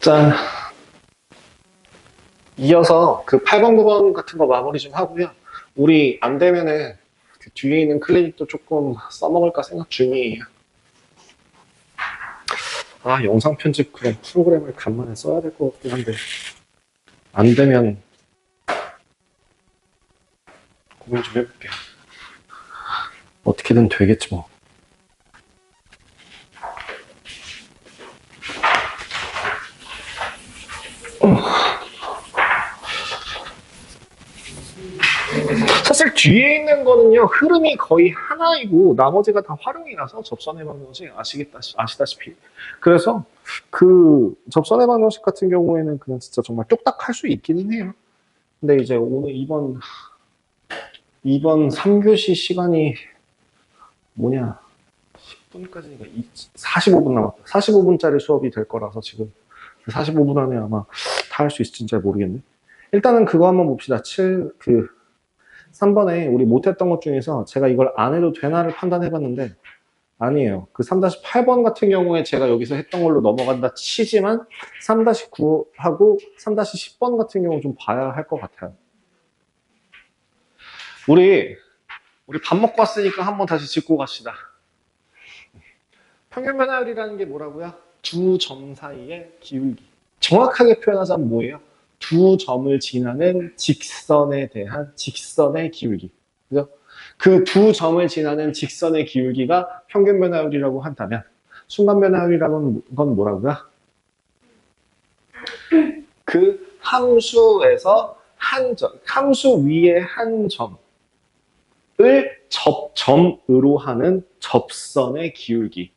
짠. 이어서 그 8번, 9번 같은 거 마무리 좀 하고요. 우리 안 되면은 그 뒤에 있는 클리닉도 조금 써먹을까 생각 중이에요. 아, 영상 편집 그런 프로그램을 간만에 써야 될 것 같긴 한데, 안 되면 고민 좀 해볼게요. 어떻게든 되겠지 뭐. 사실 뒤에 있는 거는요, 흐름이 거의 하나이고, 나머지가 다 활용이라서 접선의 방정식 아시다시피. 그래서 그 접선의 방정식 같은 경우에는 그냥 진짜 정말 뚝딱 할 수 있기는 해요. 근데 이제 오늘 이번 3교시 시간이 뭐냐, 10분까지니까 45분 남았다. 45분짜리 수업이 될 거라서 지금 45분 안에 아마 다 할 수 있을지 잘 모르겠네. 일단은 그거 한번 봅시다. 3번에 우리 못했던 것 중에서 제가 이걸 안 해도 되나를 판단해 봤는데 아니에요. 그 3-8번 같은 경우에 제가 여기서 했던 걸로 넘어간다 치지만 3-9하고 3-10번 같은 경우 좀 봐야 할 것 같아요. 우리 밥 먹고 왔으니까 한번 다시 짚고 갑시다. 평균 변화율이라는 게 뭐라고요? 두 점 사이의 기울기. 정확하게 표현하자면 뭐예요? 두 점을 지나는 직선에 대한 직선의 기울기. 그죠? 그 두 점을 지나는 직선의 기울기가 평균 변화율이라고 한다면 순간 변화율이라는 건 뭐라고요? 그 함수에서 함수 위에 한 점을 접점으로 하는 접선의 기울기.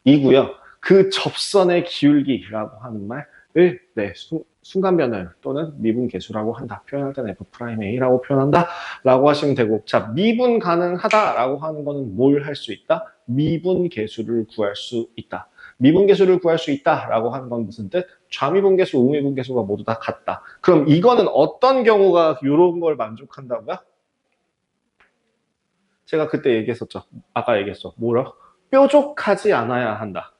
이고요. 그 접선의 기울기라고 하는 말을 순간 변화율 또는 미분 계수라고 한다. 표현할 때는 F'A라고 표현한다. 라고 하시면 되고, 자, 미분 가능하다라고 하는 거는 뭘 할 수 있다? 미분 계수를 구할 수 있다. 미분 계수를 구할 수 있다라고 하는 건 무슨 뜻? 좌미분 계수, 우미분 계수가 모두 다 같다. 그럼 이거는 어떤 경우가 이런 걸 만족한다고요? 제가 그때 얘기했었죠. 아까 얘기했어. 뭐라? 뾰족하지 않아야 한다.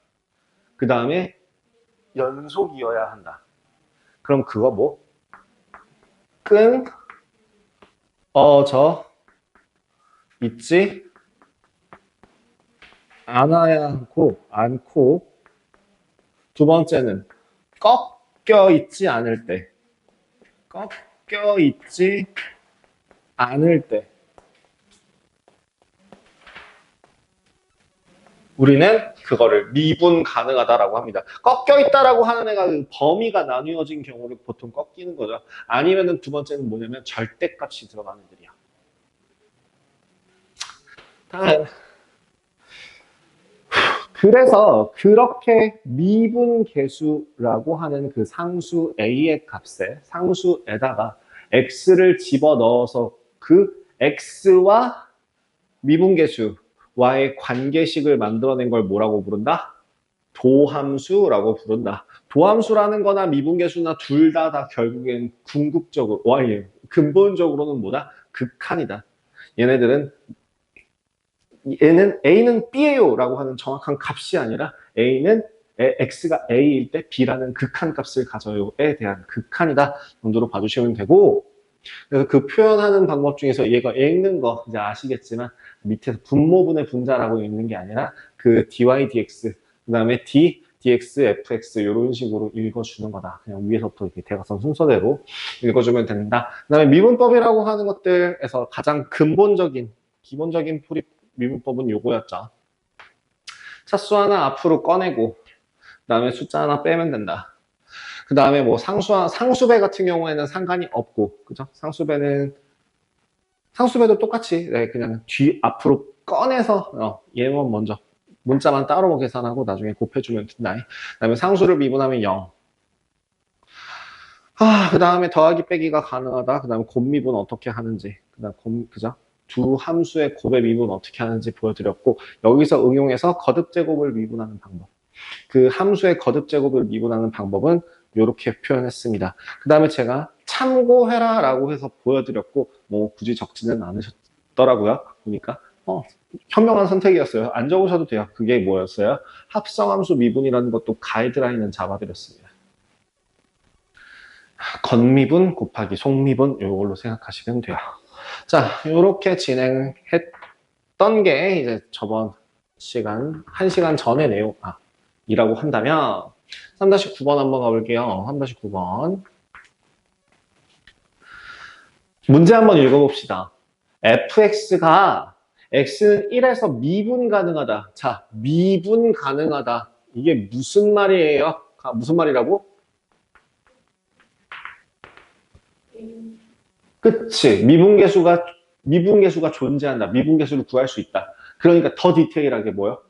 그 다음에 연속이어야 한다. 그럼 그거 뭐? 끊어져 있지 않고 두 번째는 꺾여 있지 않을 때 우리는 그거를 미분 가능하다라고 합니다. 꺾여 있다라고 하는 애가 그 범위가 나뉘어진 경우를 보통 꺾이는 거죠. 아니면은 두 번째는 뭐냐면 절대값이 들어가는 애들이야. 다음. 그래서 그렇게 미분 계수라고 하는 그 상수 a의 값에 상수에다가 x를 집어넣어서 그 x와 미분 계수와의 관계식을 만들어낸 걸 뭐라고 부른다? 도함수라고 부른다. 도함수라는 거나 미분계수나 둘 다 결국엔 궁극적으로, 근본적으로는 뭐다? 극한이다. 얘는 A는 B예요 라고 하는 정확한 값이 아니라 X가 A일 때 B라는 극한 값을 가져요에 대한 극한이다 정도로 봐주시면 되고, 그래서 그 표현하는 방법 중에서 얘가 읽는 거 이제 아시겠지만 밑에서 분모분의 분자라고 읽는 게 아니라 그 dy dx 그 다음에 d dx fx 이런 식으로 읽어주는 거다. 그냥 위에서부터 이렇게 대각선 순서대로 읽어주면 된다. 그 다음에 미분법이라고 하는 것들에서 가장 기본적인 미분법은 요거였죠. 차수 하나 앞으로 꺼내고 그 다음에 숫자 하나 빼면 된다. 그 다음에 뭐 상수배 같은 경우에는 상관이 없고, 그죠? 상수배도 똑같이, 그냥 앞으로 꺼내서, 얘만 먼저, 문자만 따로 계산하고 나중에 곱해주면 된다. 그 다음에 상수를 미분하면 0. 그 다음에 더하기 빼기가 가능하다. 그 다음에 곱미분 어떻게 하는지. 그죠? 두 함수의 곱의 미분 어떻게 하는지 보여드렸고, 여기서 응용해서 거듭제곱을 미분하는 방법. 그 함수의 거듭제곱을 미분하는 방법은 이렇게 표현했습니다. 그 다음에 제가 참고해라 라고 해서 보여드렸고, 뭐 굳이 적지는 않으셨더라고요. 보니까 현명한 선택이었어요. 안 적으셔도 돼요. 그게 뭐였어요? 합성함수 미분이라는 것도 가이드라인은 잡아드렸습니다. 겉미분 곱하기 속미분 이걸로 생각하시면 돼요. 자, 이렇게 진행했던 게 이제 저번 시간, 1시간 전의 이라고 한다면 3-9번 한번 가볼게요. 3-9번. 문제 한번 읽어봅시다. fx가 x는 1에서 미분 가능하다. 자, 미분 가능하다. 이게 무슨 말이에요? 무슨 말이라고? 그치. 미분계수가 존재한다. 미분계수를 구할 수 있다. 그러니까 더 디테일하게 뭐요?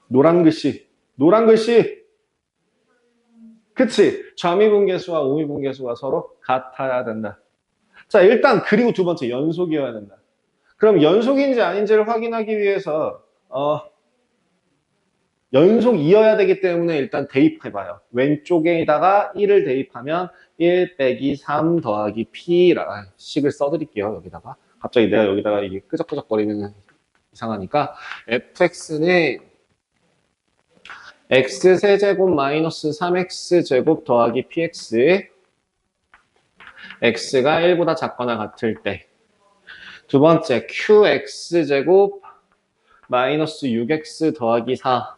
노란 글씨. 노란 글씨. 그치. 좌미분계수와 우미분계수가 서로 같아야 된다. 자, 일단 그리고 두 번째 연속이어야 된다. 그럼 연속인지 아닌지를 확인하기 위해서 연속이어야 되기 때문에 일단 대입해봐요. 왼쪽에다가 1을 대입하면 1 빼기 3 더하기 P라 식을 써드릴게요. 여기다가. 갑자기 내가 여기다가 이게 끄적끄적거리면 이상하니까 fx는 x세제곱 마이너스 3x제곱 더하기 px x가 1보다 작거나 같을 때 두 번째 qx제곱 마이너스 6x 더하기 4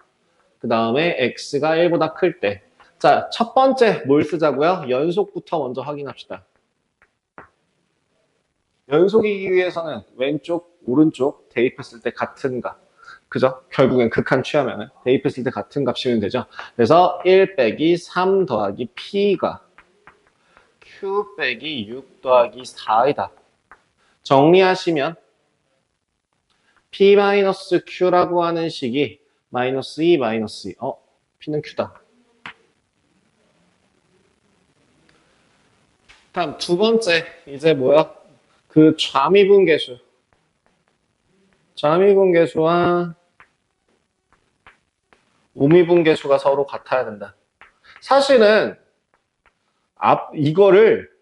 그 다음에 x가 1보다 클 때. 자, 첫 번째 뭘 쓰자고요? 연속부터 먼저 확인합시다. 연속이기 위해서는 왼쪽, 오른쪽 대입했을 때 같은가. 그죠? 결국엔 극한 취하면 대입했을 때 같은 값이면 되죠. 그래서 1 빼기 3 더하기 p가 q 빼기 6 더하기 4이다. 정리하시면 p-q라고 하는 식이 마이너스 2, 마이너스 2. p는 q다. 다음 두 번째, 이제 뭐야? 그 좌미분계수. 좌미분계수와 우미분계수가 서로 같아야 된다. 사실은 이거를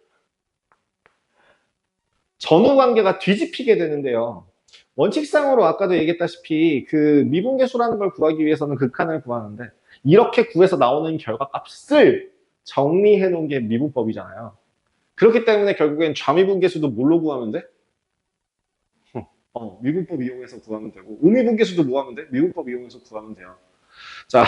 전후관계가 뒤집히게 되는데요. 원칙상으로 아까도 얘기했다시피 그 미분계수라는 걸 구하기 위해서는 극한을 구하는데 이렇게 구해서 나오는 결과값을 정리해 놓은 게 미분법이잖아요. 그렇기 때문에 결국엔 좌미분계수도 뭘로 구하면 돼? 미분법 이용해서 구하면 되고 우미분계수도 뭐 하면 돼? 미분법 이용해서 구하면 돼요. 자,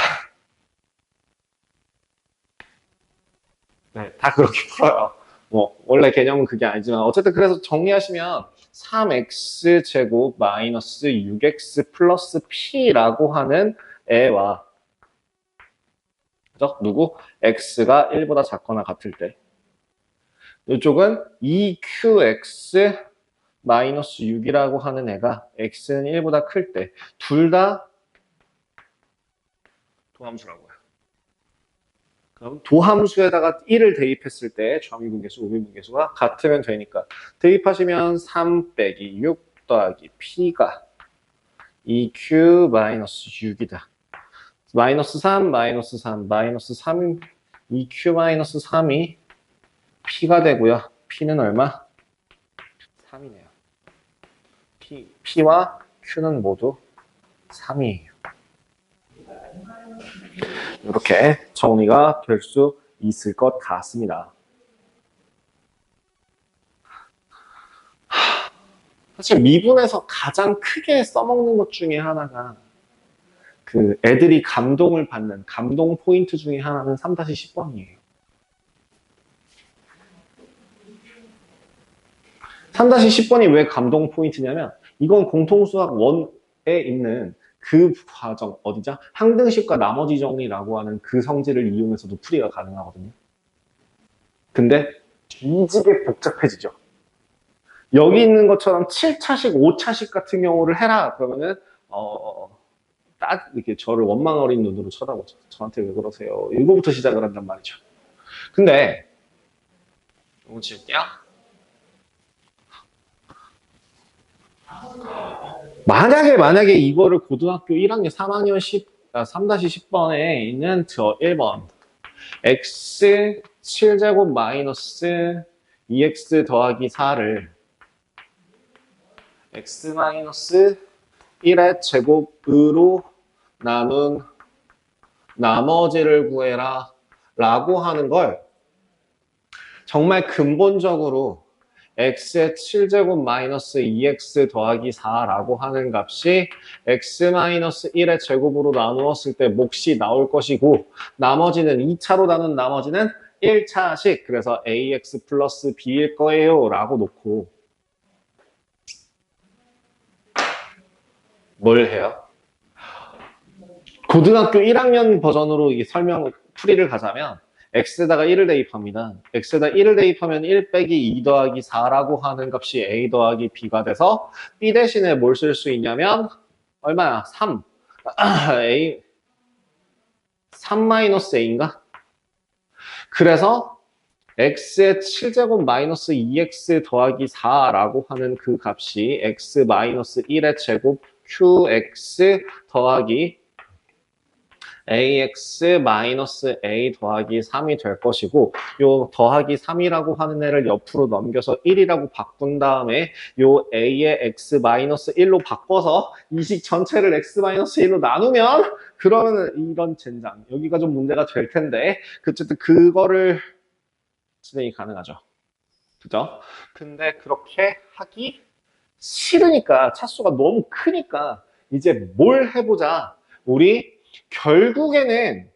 네, 다 그렇게 풀어요. 뭐 원래 개념은 그게 아니지만 어쨌든 그래서 정리하시면 3x제곱 마이너스 6x 플러스 p라고 하는 애와 그죠? 누구? x가 1보다 작거나 같을 때 이쪽은 2qx 마이너스 6이라고 하는 애가 x는 1보다 클 때 둘 다 도함수라고요. 그럼 도함수에다가 1을 대입했을 때 좌미분계수, 우미분계수가 같으면 되니까 대입하시면 3 빼기 6 더하기 p가 2q 마이너스 6이다. 마이너스 3, 마이너스 3, 마이너스 3, 2q 마이너스 3이 p가 되고요. p는 얼마? 3이네요. p와 q는 모두 3이에요. 이렇게 정리가 될 수 있을 것 같습니다. 사실 미분에서 가장 크게 써먹는 것 중에 하나가 그 애들이 감동을 받는 감동 포인트 중에 하나는 3-10번이에요. 3-10번이 왜 감동 포인트냐면 이건 공통수학 1에 있는 그 과정 어디죠? 항등식과 나머지 정리라고 하는 그 성질을 이용해서도 풀이가 가능하거든요. 근데 뒤지게 복잡해지죠. 여기 있는 것처럼 7차식, 5차식 같은 경우를 해라. 그러면은 딱 이렇게 저를 원망 어린 눈으로 쳐다보죠. 저한테 왜 그러세요? 이거부터 시작을 한단 말이죠. 근데 이거 지울게요. 만약에 이거를 고등학교 1학년 3학년 3-10번에 있는 저 1번 x 7제곱 마이너스 2x 더하기 4를 x 마이너스 1의 제곱으로 나눈 나머지를 구해라 라고 하는 걸 정말 근본적으로 x의 7제곱 마이너스 2x 더하기 4라고 하는 값이 x 마이너스 1의 제곱으로 나누었을 때 몫이 나올 것이고 나머지는 2차로 나눈 나머지는 1차식 그래서 ax 플러스 b일 거예요 라고 놓고 뭘 해요? 고등학교 1학년 버전으로 이 설명 풀이를 가자면 x에다가 1을 대입합니다. x에다 1을 대입하면 1 빼기 2 더하기 4라고 하는 값이 a 더하기 b가 돼서 b 대신에 뭘 쓸 수 있냐면 얼마야? 3. a 3 마이너스 a인가? 그래서 x의 7제곱 마이너스 2x 더하기 4라고 하는 그 값이 x 마이너스 1의 제곱 qx 더하기 ax 마이너스 a 더하기 3이 될 것이고 요 더하기 3이라고 하는 애를 옆으로 넘겨서 1이라고 바꾼 다음에 요 a의 x 마이너스 1로 바꿔서 이 식 전체를 x 마이너스 1로 나누면 그러면 이런 젠장 여기가 좀 문제가 될 텐데 어쨌든 그거를 진행이 가능하죠. 그죠? 근데 그렇게 하기 싫으니까 차수가 너무 크니까 이제 뭘 해보자. 우리 결국에는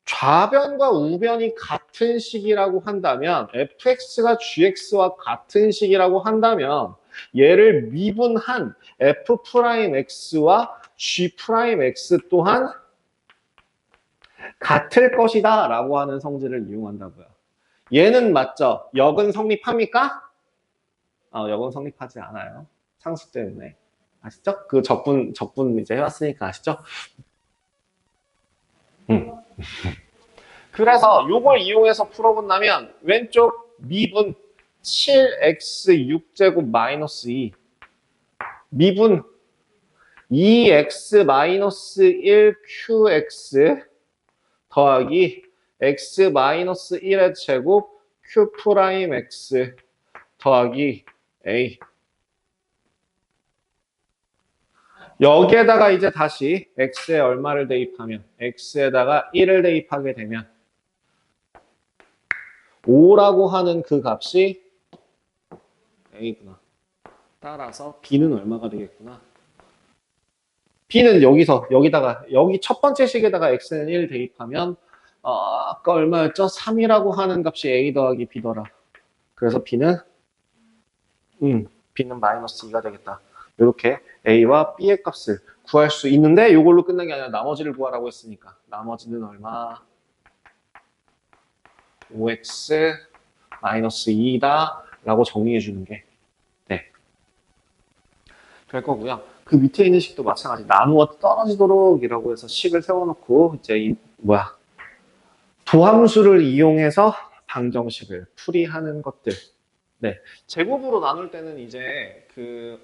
좌변과 우변이 같은 식이라고 한다면 fx가 gx와 같은 식이라고 한다면 얘를 미분한 f'x와 g'x 또한 같을 것이다 라고 하는 성질을 이용한다고요. 얘는 맞죠? 역은 성립합니까? 역은 성립하지 않아요. 상수 때문에. 아시죠? 그 적분 이제 해왔으니까 아시죠? 그래서 요걸 이용해서 풀어본다면 왼쪽 미분 7x 6제곱 마이너스 2 미분 2x 마이너스 1qx 더하기 x 마이너스 1의 제곱 q 프라임 x 더하기 a 여기에다가 이제 다시 x에 얼마를 대입하면 x에다가 1을 대입하게 되면 5라고 하는 그 값이 a구나. 따라서 b는 얼마가 되겠구나. b는 여기다가 여기 첫 번째 식에다가 x는 1 대입하면 아까 얼마였죠? 3이라고 하는 값이 a 더하기 b더라. 그래서 b는 마이너스 2가 되겠다. 이렇게 a와 b의 값을 구할 수 있는데 이걸로 끝난 게 아니라 나머지를 구하라고 했으니까 나머지는 얼마? 5x 마이너스 2다 라고 정리해 주는 게 될 거고요. 그 밑에 있는 식도 마찬가지 나누어 떨어지도록 이라고 해서 식을 세워놓고 이제 도함수를 이용해서 방정식을 풀이하는 것들. 네, 제곱으로 나눌 때는 이제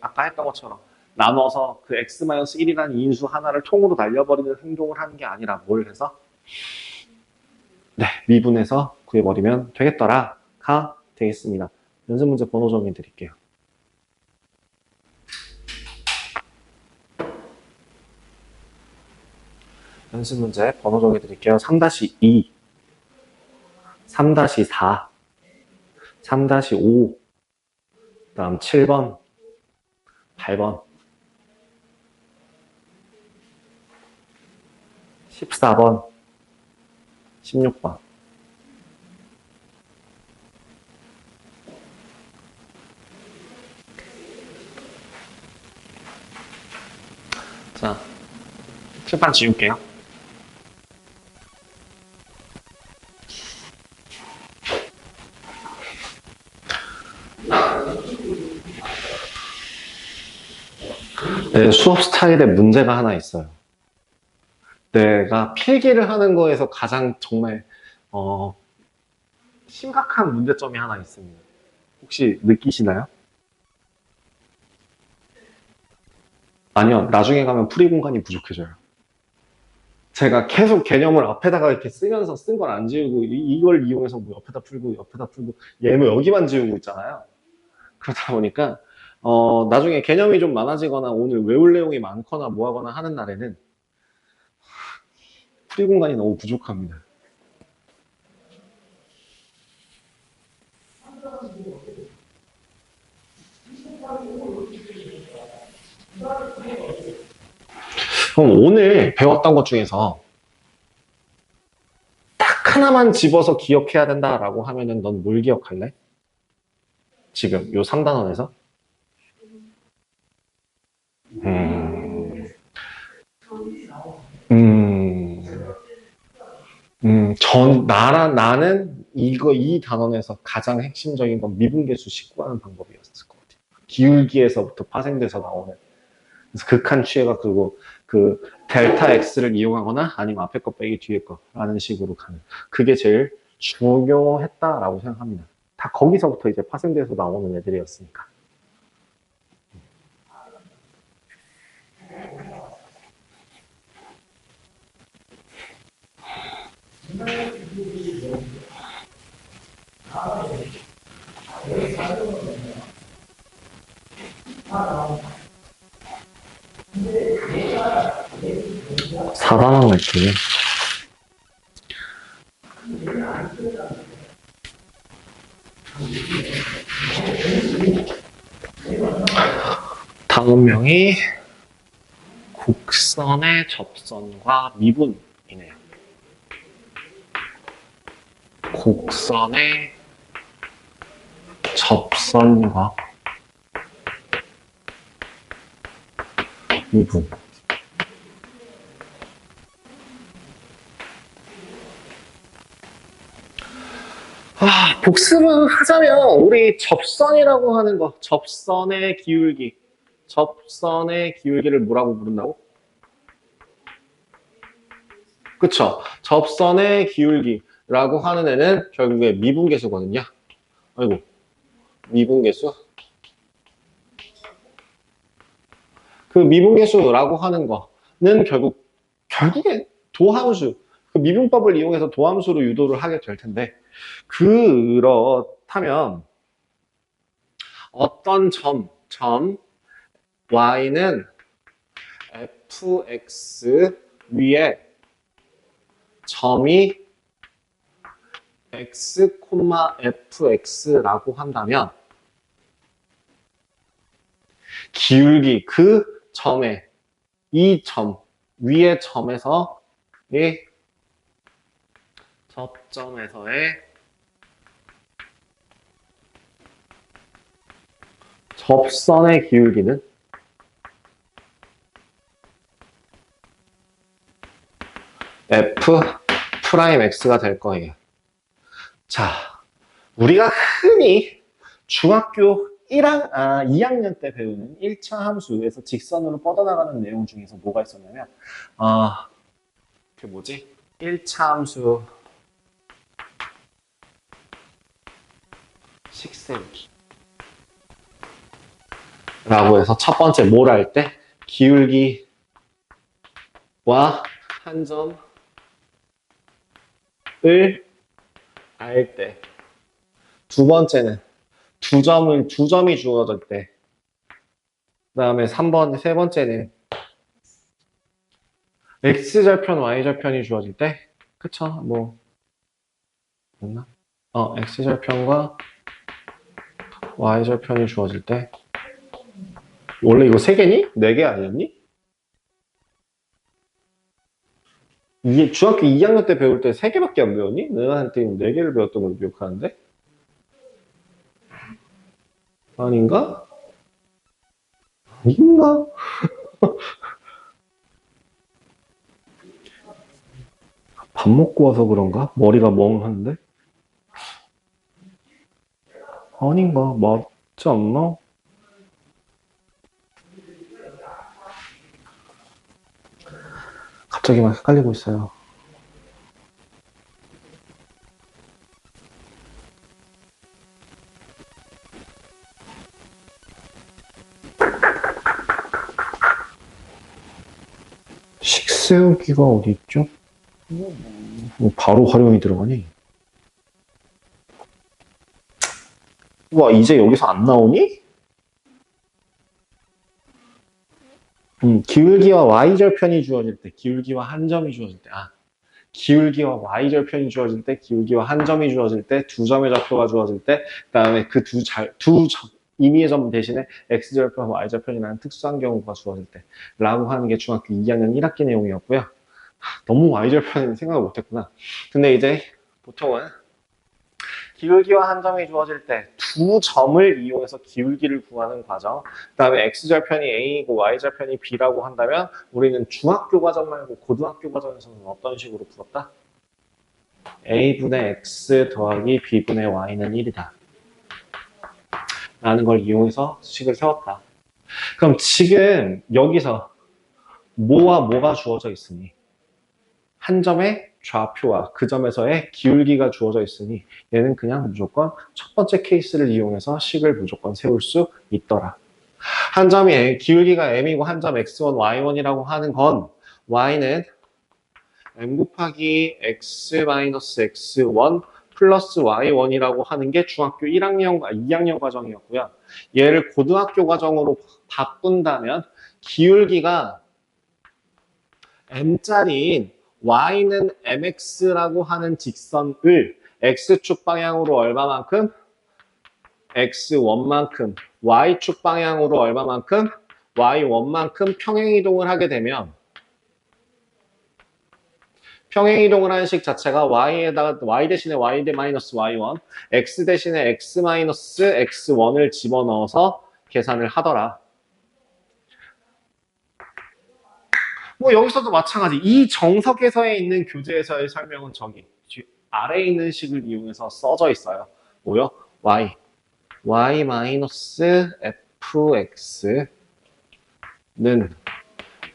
아까 했던 것처럼 나눠서 그 x-1이라는 인수 하나를 통으로 날려버리는 행동을 하는 게 아니라 뭘 해서 미분해서 구해버리면 되겠더라가 되겠습니다. 연습 문제 번호 정해 드릴게요. 연습 문제 번호 정해 드릴게요. 3-2, 3-4, 3-5, 다음 7번, 8번, 14번, 16번. 자, 칠판 지울게요. 네, 수업 스타일에 문제가 하나 있어요. 내가 필기를 하는 거에서 가장 정말 심각한 문제점이 하나 있습니다. 혹시 느끼시나요? 아니요, 나중에 가면 풀이 공간이 부족해져요. 제가 계속 개념을 앞에다가 이렇게 쓰면서 쓴 걸 안 지우고 이걸 이용해서 뭐 옆에다 풀고 얘 뭐 여기만 지우고 있잖아요. 그러다 보니까 나중에 개념이 좀 많아지거나 오늘 외울 내용이 많거나 뭐 하거나 하는 날에는 풀이 공간이 너무 부족합니다. 그럼 오늘 배웠던 것 중에서 딱 하나만 집어서 기억해야 된다라고 하면은 넌 뭘 기억할래? 지금 요 3단원에서? 음, 음, 나는 이 단원에서 가장 핵심적인 건 미분계수 식구하는 방법이었을 것 같아. 기울기에서부터 파생돼서 나오는. 그래서 극한 취해가 그 델타 x를 이용하거나 아니면 앞에 거 빼기 뒤에 거라는 식으로 가는. 그게 제일 중요했다라고 생각합니다. 다 거기서부터 이제 파생돼서 나오는 애들이었으니까. 사단원 갈게요. 다음 명이 곡선의 접선과 미분이네요. 곡선의 접선과 미분. 복습을 하자면 우리 접선이라고 하는 거, 접선의 기울기. 접선의 기울기를 뭐라고 부른다고? 그쵸? 접선의 기울기라고 하는 애는 결국에 미분계수거든요. 아이고, 미분계수. 그 미분계수라고 하는 거는 결국에 도함수, 그 미분법을 이용해서 도함수로 유도를 하게 될 텐데, 그렇다면 어떤 점 y는 fx 위에 점이 x, fx라고 한다면 기울기 그 점에 이 점 위의 점에서 이 접점에서의 접선의 기울기는 f 프라임 x가 될 거예요. 자, 우리가 흔히 중학교 2학년 때 배우는 1차 함수에서 직선으로 뻗어나가는 내용 중에서 뭐가 있었냐면, 그 뭐지? 1차 함수 식세우기. 라고 해서 첫 번째 뭘 할 때? 기울기와 한 점을 알 때. 두 번째는 두 점이 주어질 때. 그 다음에 세 번째는 x절편, y절편이 주어질 때. 그쵸? 뭐, 맞나? x절편과 y절편이 주어질 때. 원래 이거 3개니? 4개 아니었니? 이게 중학교 2학년 때 배울 때 3개밖에 안 배웠니? 내가 한테 4개를 배웠던 걸 기억하는데? 아닌가? 아닌가? 밥 먹고 와서 그런가? 머리가 멍하는데? 아닌가? 맞지 않나? 갑자기 막 헷갈리고 있어요. 식세우기가 어디 있죠? 바로 활용이 들어가니? 와, 이제 여기서 안 나오니? 기울기와 y절편이 주어질 때, 기울기와 한 점이 주어질 때, 기울기와 y절편이 주어질 때, 기울기와 한 점이 주어질 때, 두 점의 좌표가 주어질 때, 그다음에 그 임의의 점 대신에 x절편, y절편이라는 특수한 경우가 주어질 때 라고 하는 게 중학교 2학년 1학기 내용이었고요. 너무 y절편은 생각을 못했구나. 근데 이제 보통은 기울기와 한 점이 주어질 때 두 점을 이용해서 기울기를 구하는 과정, 그 다음에 x절편이 a이고 y절편이 b라고 한다면 우리는 중학교 과정 말고 고등학교 과정에서는 어떤 식으로 풀었다? a분의 x 더하기 b분의 y는 1이다 라는 걸 이용해서 식을 세웠다. 그럼 지금 여기서 뭐와 뭐가 주어져 있으니 한 점의 좌표와 그 점에서의 기울기가 주어져 있으니 얘는 그냥 무조건 첫 번째 케이스를 이용해서 식을 무조건 세울 수 있더라. 한 점이 기울기가 m이고 한 점 x1, y1이라고 하는 건 y는 m 곱하기 x-x1 플러스 y1이라고 하는 게 중학교 2학년 과정이었고요. 얘를 고등학교 과정으로 바꾼다면 기울기가 m짜리인 y는 mx라고 하는 직선을 x축 방향으로 얼마만큼? x1만큼, y축 방향으로 얼마만큼? y1만큼 평행이동을 하게 되면 평행이동을 하는 식 자체가 y에다가 y 대신에 y 대 마이너스 y1, x 대신에 x 마이너스 x1을 집어넣어서 계산을 하더라. 뭐 여기서도 마찬가지. 이 정석에서에 있는 교재에서의 설명은 저기 아래에 있는 식을 이용해서 써져 있어요. 뭐요? y 마이너스 fx는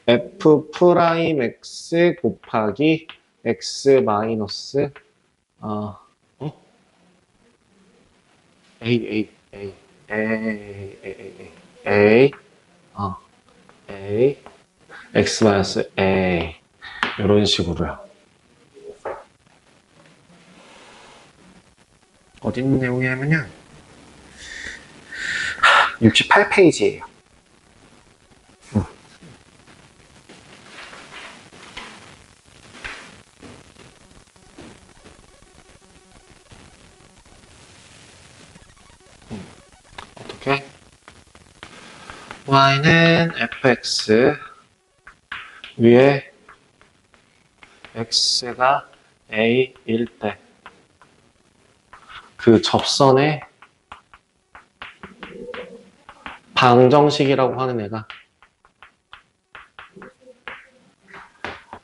f 프라임 x 곱하기 x 마이너스 a x 마이너스 a 이런 식으로요. 어디 있는 내용이냐면요 68페이지예요. 어떻게? y는 fx 위에 x가 a일 때 그 접선의 방정식이라고 하는 애가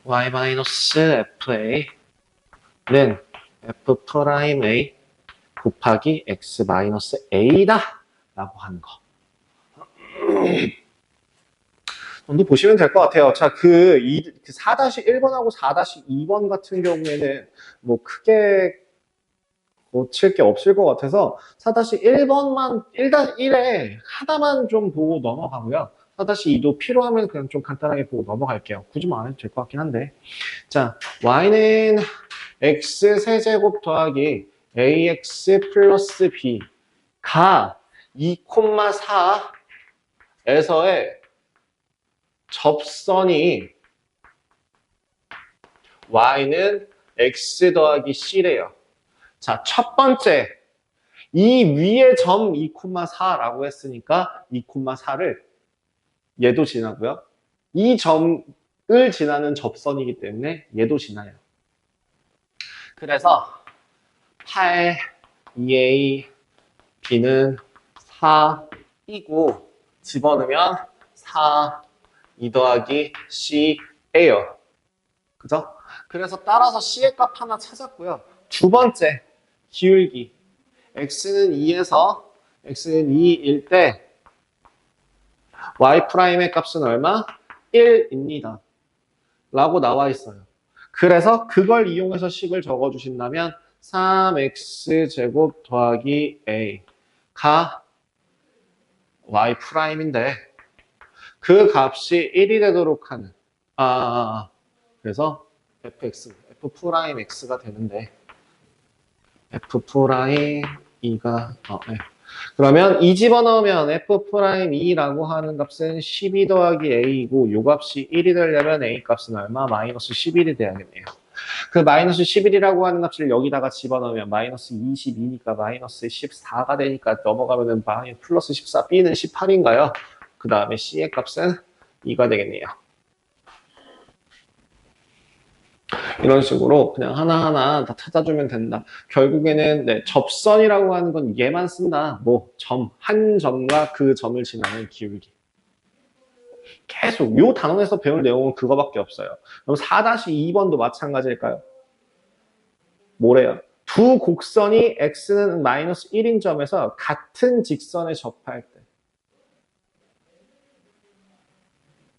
y-fa는 f 프라임 a 곱하기 x 마이너스 a다 라고 하는 거. 정도 보시면 될 것 같아요. 자, 그 4-1번하고 4-2번 같은 경우에는 뭐 크게 고칠 게 없을 것 같아서 4-1번만 1-1에 하나만 좀 보고 넘어가고요. 4-2도 필요하면 그냥 좀 간단하게 보고 넘어갈게요. 굳이 뭐 안 해도 될 것 같긴 한데. 자, y는 x 세제곱 더하기 ax 플러스 b가 2,4에서의 접선이 y는 x 더하기 c래요. 자, 첫 번째, 이 위에 점 2,4라고 했으니까 2,4를 얘도 지나고요. 이 점을 지나는 접선이기 때문에 얘도 지나요. 그래서 8, 2a, b는 4이고 집어넣으면 4, 2 더하기 c예요. 그죠? 그래서 따라서 c의 값 하나 찾았고요. 두 번째, 기울기. x는 2에서 x는 2일 때 y''의 값은 얼마? 1입니다. 라고 나와 있어요. 그래서 그걸 이용해서 식을 적어주신다면 3x제곱 더하기 a가 y''인데 그 값이 1이 되도록 하는 그래서 f'x가 되는데 f'2가 네. 그러면 2 집어넣으면 f'2라고 하는 값은 12 더하기 a이고 요 값이 1이 되려면 a 값은 얼마? 마이너스 11이 돼야겠네요. 그 마이너스 11이라고 하는 값을 여기다가 집어넣으면 마이너스 22니까 마이너스 14가 되니까 넘어가면은 플러스 14, B는 18인가요? 그 다음에 C의 값은 2가 되겠네요. 이런 식으로 그냥 하나하나 다 찾아주면 된다. 결국에는 네, 접선이라고 하는 건 얘만 쓴다. 뭐 한 점과 그 점을 지나는 기울기. 계속 요 단원에서 배울 내용은 그거밖에 없어요. 그럼 4-2번도 마찬가지일까요? 뭐래요? 두 곡선이 x는 마이너스 1인 점에서 같은 직선에 접할 때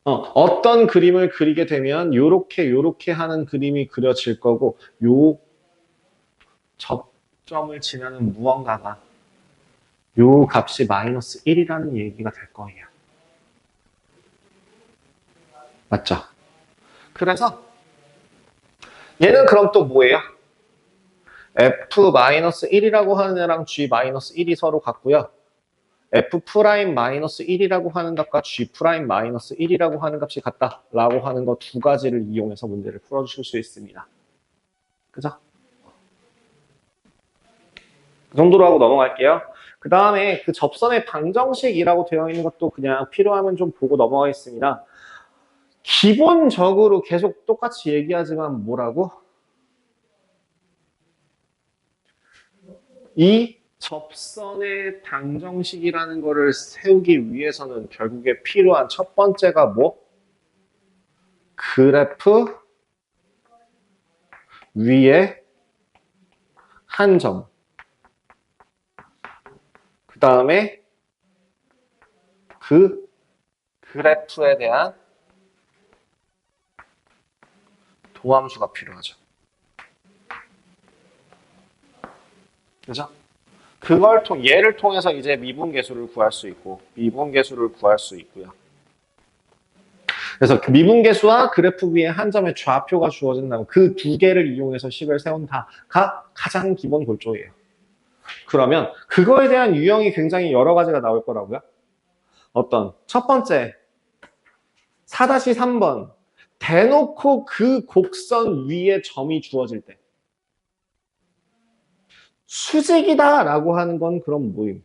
어떤 그림을 그리게 되면 요렇게 하는 그림이 그려질 거고 요 접점을 지나는 무언가가 요 값이 마이너스 1이라는 얘기가 될 거예요. 맞죠? 그래서 얘는 그럼 또 뭐예요? f-1이라고 하는 애랑 g-1이 서로 같고요. f'-1이라고 하는 값과 g'-1이라고 하는 값이 같다라고 하는 거 두 가지를 이용해서 문제를 풀어주실 수 있습니다. 그죠? 그 정도로 하고 넘어갈게요. 그 다음에 그 접선의 방정식이라고 되어 있는 것도 그냥 필요하면 좀 보고 넘어가겠습니다. 기본적으로 계속 똑같이 얘기하지만 뭐라고? 이 접선의 방정식이라는 거를 세우기 위해서는 결국에 필요한 첫 번째가 뭐? 그래프 위에 한 점. 그 다음에 그 그래프에 대한 도함수가 필요하죠. 그죠? 얘를 통해서 이제 미분계수를 구할 수 있고, 미분계수를 구할 수 있고요. 그래서 미분계수와 그래프 위에 한 점의 좌표가 주어진다고 그 두 개를 이용해서 식을 세운다가 가장 기본 골조예요. 그러면 그거에 대한 유형이 굉장히 여러 가지가 나올 거라고요. 어떤 첫 번째 4-3번 대놓고 그 곡선 위에 점이 주어질 때 수직이다 라고 하는 건 그럼 뭐임?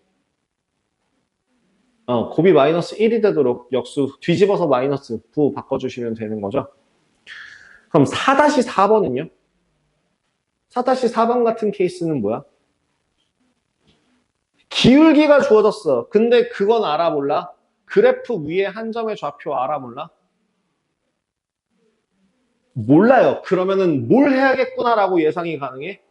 곱이 마이너스 1이 되도록 역수 뒤집어서 마이너스 9 바꿔주시면 되는 거죠. 그럼 4-4번은요? 4-4번 같은 케이스는 뭐야? 기울기가 주어졌어. 근데 그건 알아볼라? 그래프 위에 한 점의 좌표 알아볼라? 몰라요. 그러면은 뭘 해야겠구나라고 예상이 가능해?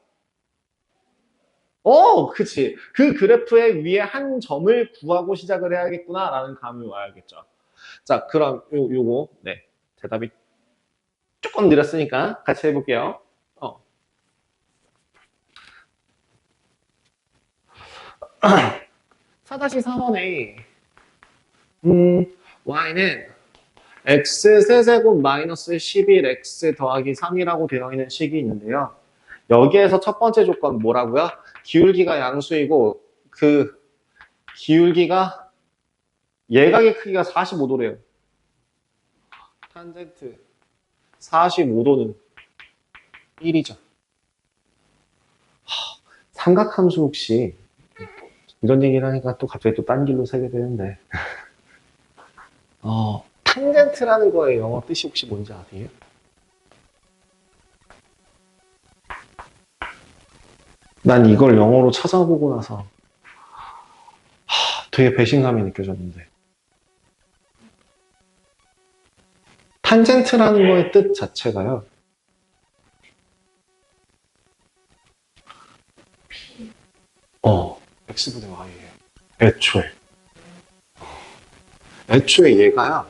그치. 그 그래프의 위에 한 점을 구하고 시작을 해야겠구나라는 감이 와야겠죠. 자, 그럼 요거 네 대답이 조금 느렸으니까 같이 해볼게요. 4-3번에 y는 x 세제곱 마이너스 11x 더하기 3이라고 되어 있는 식이 있는데요. 여기에서 첫 번째 조건 뭐라고요? 기울기가 양수이고 그 기울기가 예각의 크기가 45도래요. 탄젠트 45도는 1이죠. 삼각함수 혹시 이런 얘기를 하니까 또 갑자기 또 딴 길로 새게 되는데 탄젠트라는 거의 영어 뜻이 혹시 뭔지 아세요? 난 이걸 영어로 찾아보고 나서 되게 배신감이 느껴졌는데 탄젠트라는 거의 뜻 자체가요. x분의 y예요. 애초에 얘가요.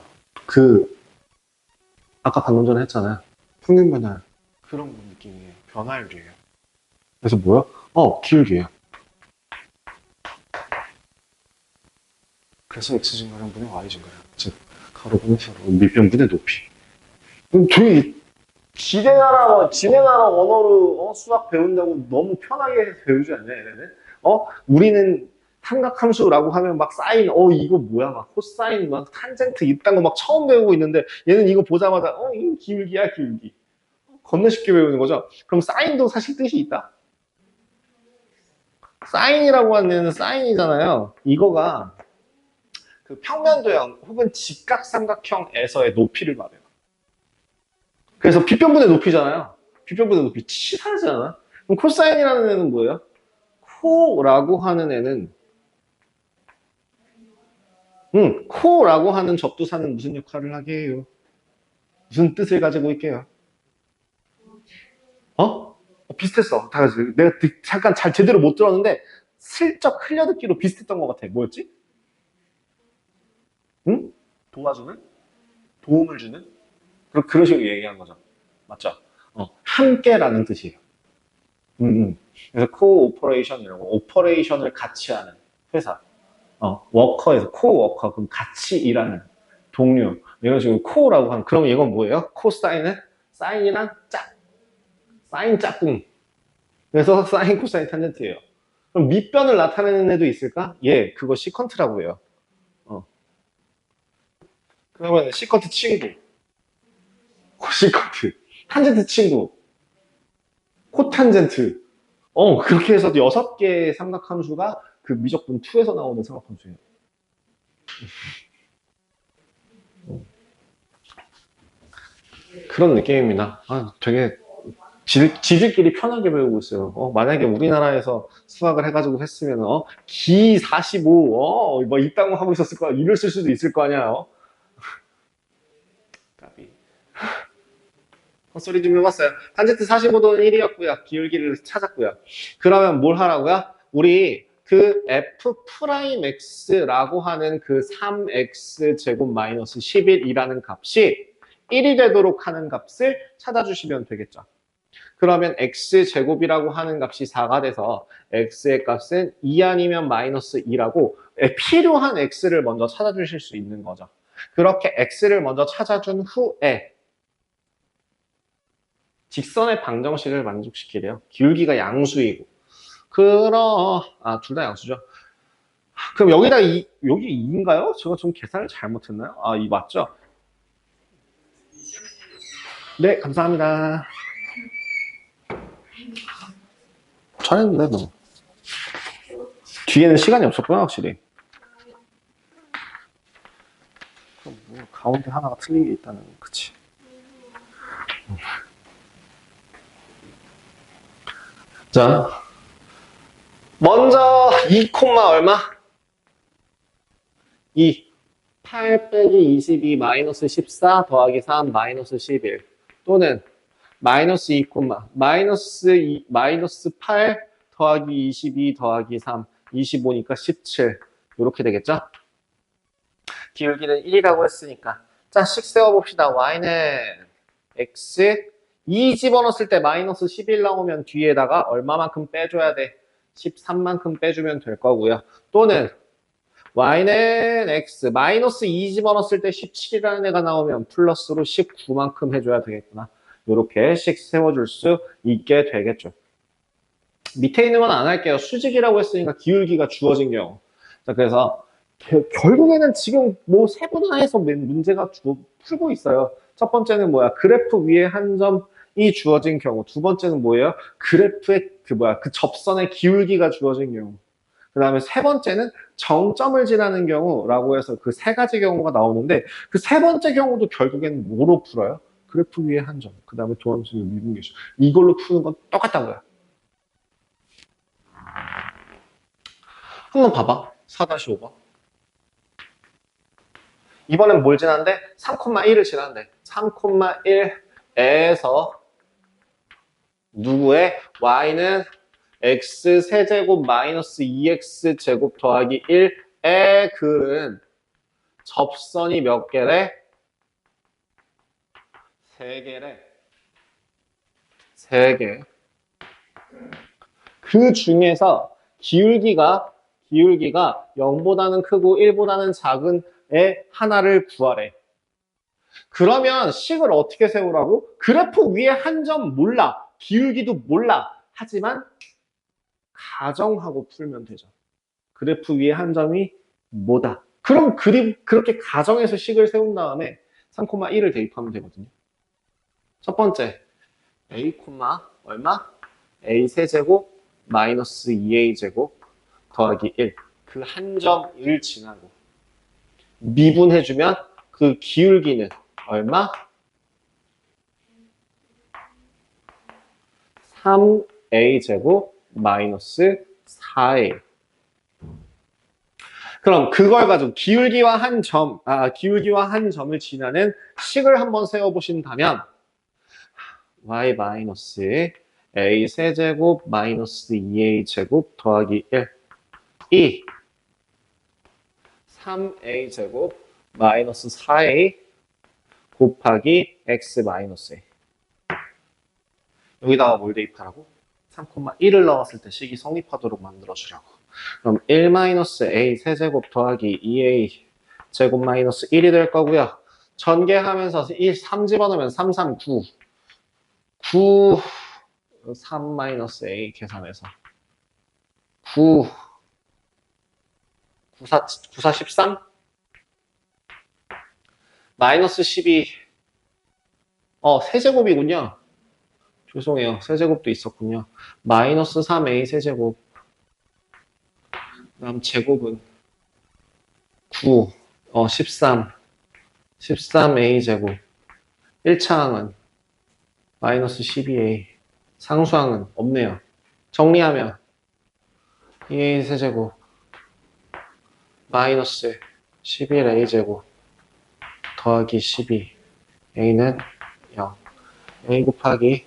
아까 방금 전에 했잖아요. 평균 변화 그런 느낌이에요. 변화율이에요. 그래서 뭐야? 기울기예요. 그래서 x 증가량분의 y 증가량. 즉 가로분의 세로 밑변분의 높이. 되게 지네 나라 언어로 수학 배운다고 너무 편하게 배우지 않냐 얘네는? 우리는 삼각함수라고 하면 막 사인, 이거 뭐야, 막 코사인, 막 탄젠트 이딴 거 막 처음 배우고 있는데 얘는 이거 보자마자 이 기울기야 기울기. 겁나 쉽게 배우는 거죠. 그럼 사인도 사실 뜻이 있다. 사인이라고 하는 애는 사인이잖아요. 이거가 그 평면도형 혹은 직각삼각형에서의 높이를 말해요. 그래서 빗변분의 높이잖아요. 빗변분의 높이 치사하지 않아? 그럼 코사인이라는 애는 뭐예요? 코라고 하는 애는 코라고 하는 접두사는 무슨 역할을 하게 해요? 무슨 뜻을 가지고 있게요? 비슷했어. 다 같이. 내가 잠깐 잘 제대로 못 들었는데 슬쩍 흘려듣기로 비슷했던 것 같아. 뭐였지? 응? 도와주는? 도움을 주는? 그런 식으로 얘기한 거죠. 맞죠? 함께라는 뜻이에요. 그래서 코오퍼레이션이라고 오퍼레이션을 같이 하는 회사. 워커에서 코워커 그럼 같이 일하는 동료 이런 식으로 코라고 하는 그럼 이건 뭐예요? 코사인은 사인이랑 짝 사인 짝꿍 그래서 사인 코사인 탄젠트예요. 그럼 밑변을 나타내는 애도 있을까? 예, 그거 시컨트라고 해요. 그러면 시컨트 친구 코시컨트 탄젠트 친구 코탄젠트 그렇게 해서 6개의 삼각함수가 그 미적분 2에서 나오는 삼각함수예요. 그런 느낌입니다. 되게 지들끼리 편하게 배우고 있어요. 만약에 우리나라에서 수학을 해가지고 했으면, 기 45, 뭐 이딴 거 하고 있었을 거야. 이럴 쓸 수도 있을 거 아니야. 까비. 헛소리 좀 해봤어요. 탄젠트 45도는 1이었고요. 기울기를 찾았고요. 그러면 뭘 하라고요? 우리 그 f'x라고 하는 그 3x 제곱 마이너스 11이라는 값이 1이 되도록 하는 값을 찾아주시면 되겠죠. 그러면 x제곱이라고 하는 값이 4가 돼서 x의 값은 2 아니면 마이너스 2라고 필요한 x를 먼저 찾아주실 수 있는 거죠. 그렇게 x를 먼저 찾아준 후에 직선의 방정식을 만족시키래요. 기울기가 양수이고. 둘 다 양수죠. 그럼 여기 2인가요? 제가 좀 계산을 잘못했나요? 이 맞죠? 네, 감사합니다. 잘했는데, 뭐. 뒤에는 시간이 없었구나, 확실히. 그럼 뭐 가운데 하나가 틀린 게 있다는, 그치. 자, 먼저 2, 얼마? 2. 8 빼기 22 마이너스 14 더하기 3 마이너스 11 또는 마이너스 2, 마이너스 8 더하기 22 더하기 3 25니까 17 이렇게 되겠죠? 기울기는 1이라고 했으니까 자, 식 세워봅시다. y는 x 2 집어넣었을 때 마이너스 11 나오면 뒤에다가 얼마만큼 빼줘야 돼? 13만큼 빼주면 될 거고요. 또는 y는 x 마이너스 2 집어넣었을 때 17이라는 애가 나오면 플러스로 19만큼 해줘야 되겠구나. 이렇게 식 세워줄 수 있게 되겠죠. 밑에 있는 건 안 할게요. 수직이라고 했으니까 기울기가 주어진 경우. 자, 그래서 결국에는 지금 뭐 세분화해서 문제가 풀고 있어요. 첫 번째는 뭐야? 그래프 위에 한 점이 주어진 경우. 두 번째는 뭐예요? 그래프의 그 접선의 기울기가 주어진 경우. 그 다음에 세 번째는 정점을 지나는 경우라고 해서 그 세 가지 경우가 나오는데 그 세 번째 경우도 결국에는 뭐로 풀어요? 그래프 위에 한 점, 그 다음에 도함수의 미분계수. 이걸로 푸는 건 똑같다고요. 한번 봐봐. 4-5번. 이번엔 뭘 지났는데? 3,1을 지났는데 3,1에서 누구의 y는 x 세제곱 마이너스 2x 제곱 더하기 1의 그은 접선이 몇 개래? 3개래. 3개. 그 중에서 기울기가 0보다는 크고 1보다는 작은 애 하나를 구하래. 그러면 식을 어떻게 세우라고? 그래프 위에 한 점 몰라. 기울기도 몰라. 하지만 가정하고 풀면 되죠. 그래프 위에 한 점이 뭐다. 그럼 그렇게 가정해서 식을 세운 다음에 3,1을 대입하면 되거든요. 첫 번째, a, 얼마? a 세제곱 마이너스 2a 제곱 더하기 1. 그 한 점을 지나고 미분해주면 그 기울기는 얼마? 3a 제곱 마이너스 4a. 그럼 그걸 가지고 기울기와 한 점을 지나는 식을 한번 세워보신다면 y 마이너스 a 세제곱 마이너스 2a 제곱 더하기 1 3a 제곱 마이너스 4a 곱하기 x 마이너스 a. 여기다가 뭘 대입하라고? 3,1을 넣었을 때 식이 성립하도록 만들어주라고. 그럼 1 마이너스 a 세제곱 더하기 2a 제곱 마이너스 1이 될 거고요. 전개하면서 3 집어넣으면 3, 3, 9. 3 마이너스 a 계산해서 9 4, 13? 마이너스 12. 세제곱이군요. 죄송해요. 세제곱도 있었군요. 마이너스 3a 세제곱. 그다음 제곱은 9, 13. 13a 제곱. 1차항은 마이너스 12a. 상수항은 없네요. 정리하면 2a 세제곱 마이너스 11a 제곱 더하기 12. a는 0. a 곱하기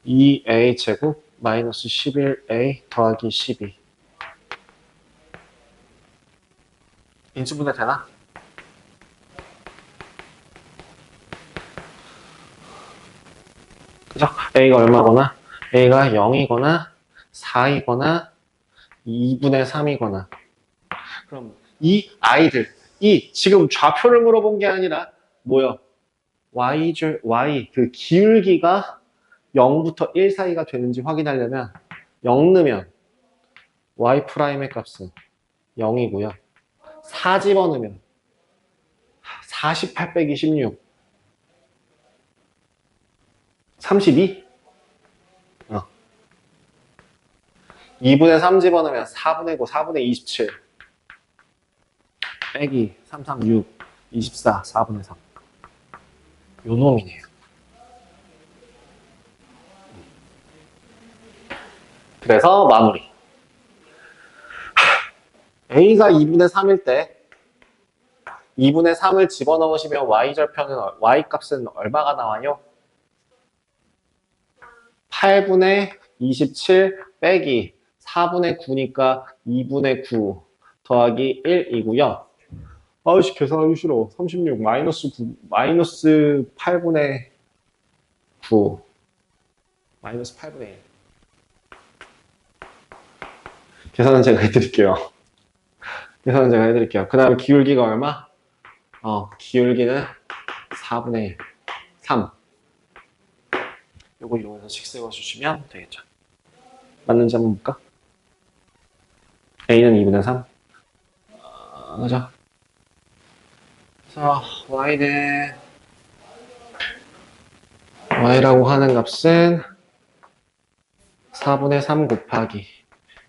2a 제곱 마이너스 11a 더하기 12. 인수분해 되나? 그죠? a가 얼마거나 a가 0이거나 4이거나 2분의 3이거나. 그럼 이 아이들, 지금 좌표를 물어본 게 아니라 뭐요? y 그 기울기가 0부터 1 사이가 되는지 확인하려면 0 넣으면 y'의 값은 0이고요. 4 집어넣으면 48 빼기 16. 32? 2분의 3 집어넣으면 4분의 9, 4분의 27. 빼기 3, 3, 6, 24, 4분의 3. 요 놈이네요. 그래서 마무리. a가 2분의 3일 때 2분의 3을 집어넣으시면 y절편은 y 값은 얼마가 나와요? 8분의 27 빼기 4분의 9니까 2분의 9 더하기 1이고요. 아우씨 계산하기 싫어. 36 마이너스 9 마이너스 8분의 9 마이너스 8분의 1. 계산은 제가 해드릴게요. 그 다음에 기울기가 얼마? 기울기는 4분의 1 3. 요거 이용해서 식 세워주시면 되겠죠. 맞는지 한번 볼까? a는 2분의 3. 그죠? 그래서 y라고 하는 값은 4분의 3 곱하기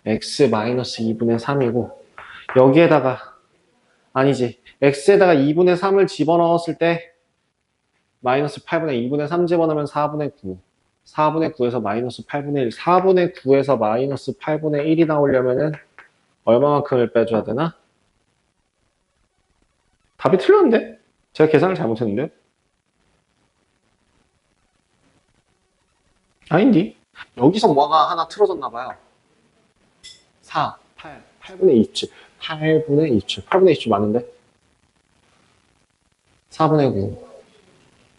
x 마이너스 2분의 3이고 여기에다가 x에다가 2분의 3을 집어넣었을 때 마이너스 8분의 2분의 3 집어넣으면 4분의 9 4분의 9에서 마이너스 8분의 1 4분의 9에서 마이너스 8분의 1이 나오려면은 얼마만큼을 빼줘야 되나? 답이 틀렸는데? 제가 계산을 잘못했는데? 아닌디? 여기서 뭐가 하나 틀어졌나봐요. 4, 8분의 27. 8분의 27. 8분의 27 맞는데? 4분의 9.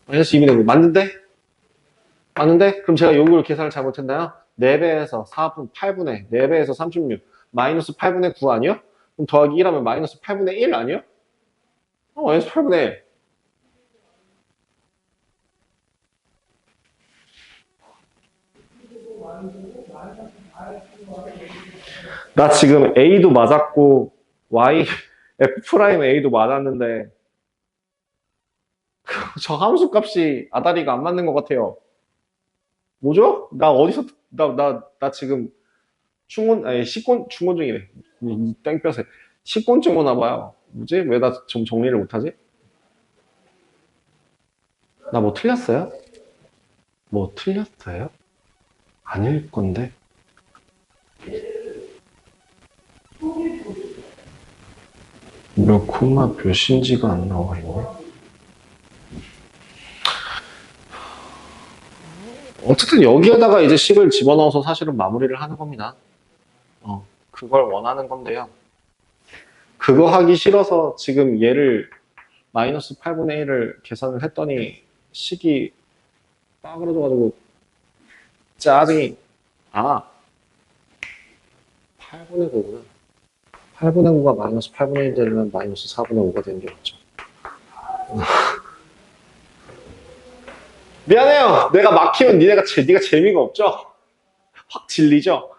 마이너스 2분의 9. 맞는데? 그럼 제가 요걸 계산을 잘못했나요? 4배에서 8분의 4배에서 36. 마이너스 8분의 9 아니요? 그럼 더하기 1하면 마이너스 8분의 1 아니요? 마이너스 8분의 1. 나 지금 A도 맞았고 F'A도 맞았는데 저 함수 값이 아다리가 안 맞는 것 같아요. 뭐죠? 나 어디서, 나 지금 충곤 중이래. 이 땡볕에. 식곤증 오나 봐요. 뭐지? 왜 나 좀 정리를 못하지? 나 뭐 틀렸어요? 뭐 틀렸어요? 아닐 건데. 몇 콤마 몇인지가 안 나와 있네. 어쨌든 여기에다가 이제 식을 집어넣어서 사실은 마무리를 하는 겁니다. 그걸 원하는 건데요. 그거 하기 싫어서 지금 얘를 마이너스 8분의 1을 계산을 했더니 식이 빠그러져가지고 짜증이 8분의 9구나. 8분의 9가 마이너스 8분의 1 되면 마이너스 4분의 5가 되는 게 맞죠. 미안해요. 내가 막히면 네가 재미가 없죠? 확 질리죠?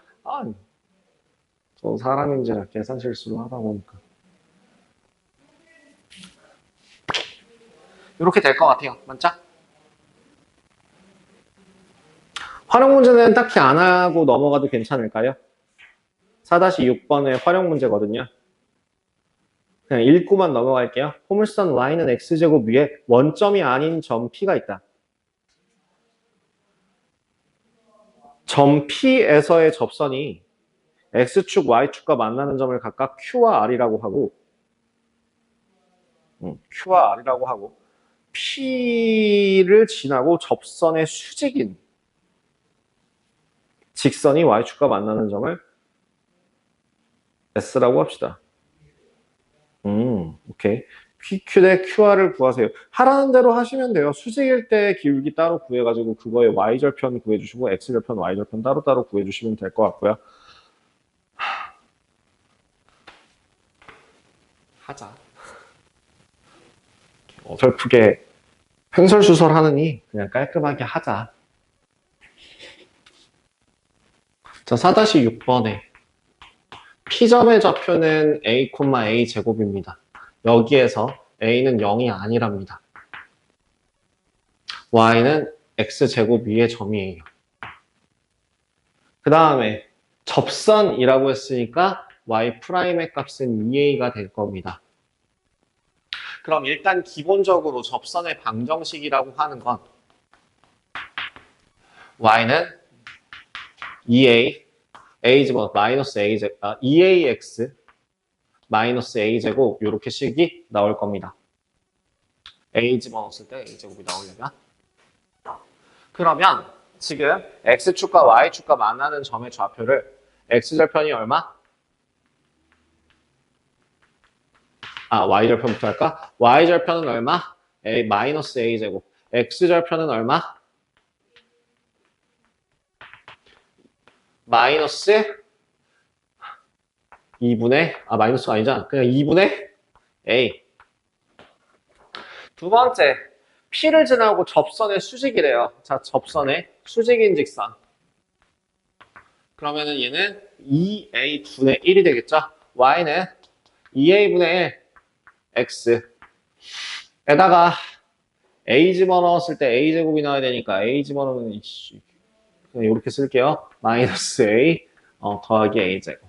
저 사람인지라 계산 실수를 하다 보니까. 이렇게 될 것 같아요. 맞죠? 활용 문제는 딱히 안 하고 넘어가도 괜찮을까요? 4-6번의 활용 문제거든요. 그냥 읽고만 넘어갈게요. 포물선 y는 x제곱 위에 원점이 아닌 점 P가 있다. 점 P에서의 접선이 x축, y축과 만나는 점을 각각 Q와 R이라고 하고 Q와 R이라고 하고 P를 지나고 접선의 수직인 직선이 y축과 만나는 점을 S라고 합시다. 오케이. PQ 대 QR을 구하세요. 하라는 대로 하시면 돼요. 수직일 때 기울기 따로 구해가지고 그거에 Y절편 구해주시고 X절편, Y절편 따로따로 구해주시면 될 것 같고요. 하자. 어설프게 횡설수설하느니 그냥 깔끔하게 하자. 자, 4-6번에 P점의 좌표는 A, A 제곱입니다. 여기에서 A는 0이 아니랍니다. Y는 X제곱 위의 점이에요. 그 다음에 접선이라고 했으니까 Y 프라임의 값은 2A가 될 겁니다. 그럼 일단 기본적으로 접선의 방정식이라고 하는 건 Y는 2A, A 제곱 마이너스 A 제곱, 2AX 마이너스 A 제곱 이렇게 식이 나올 겁니다. A 집어넣었을 때 A 제곱이 나오려면 그러면 지금 X축과 Y축과 만나는 점의 좌표를 X절편이 얼마? Y절편부터 할까? Y절편은 얼마? A 마이너스 A 제곱. X절편은 얼마? 마이너스 2분의 마이너스가 아니잖아. 그냥 2분의 A. 두 번째, P를 지나고 접선의 수직이래요. 자, 접선의 수직인 직선. 그러면은 얘는 2A분의 1이 되겠죠? Y는 2A분의 1, X. 에다가 A 집어넣었을 때 A 제곱이 나와야 되니까 A 집어넣으면 그냥 이렇게 쓸게요. 마이너스 A 더하기 A 제곱.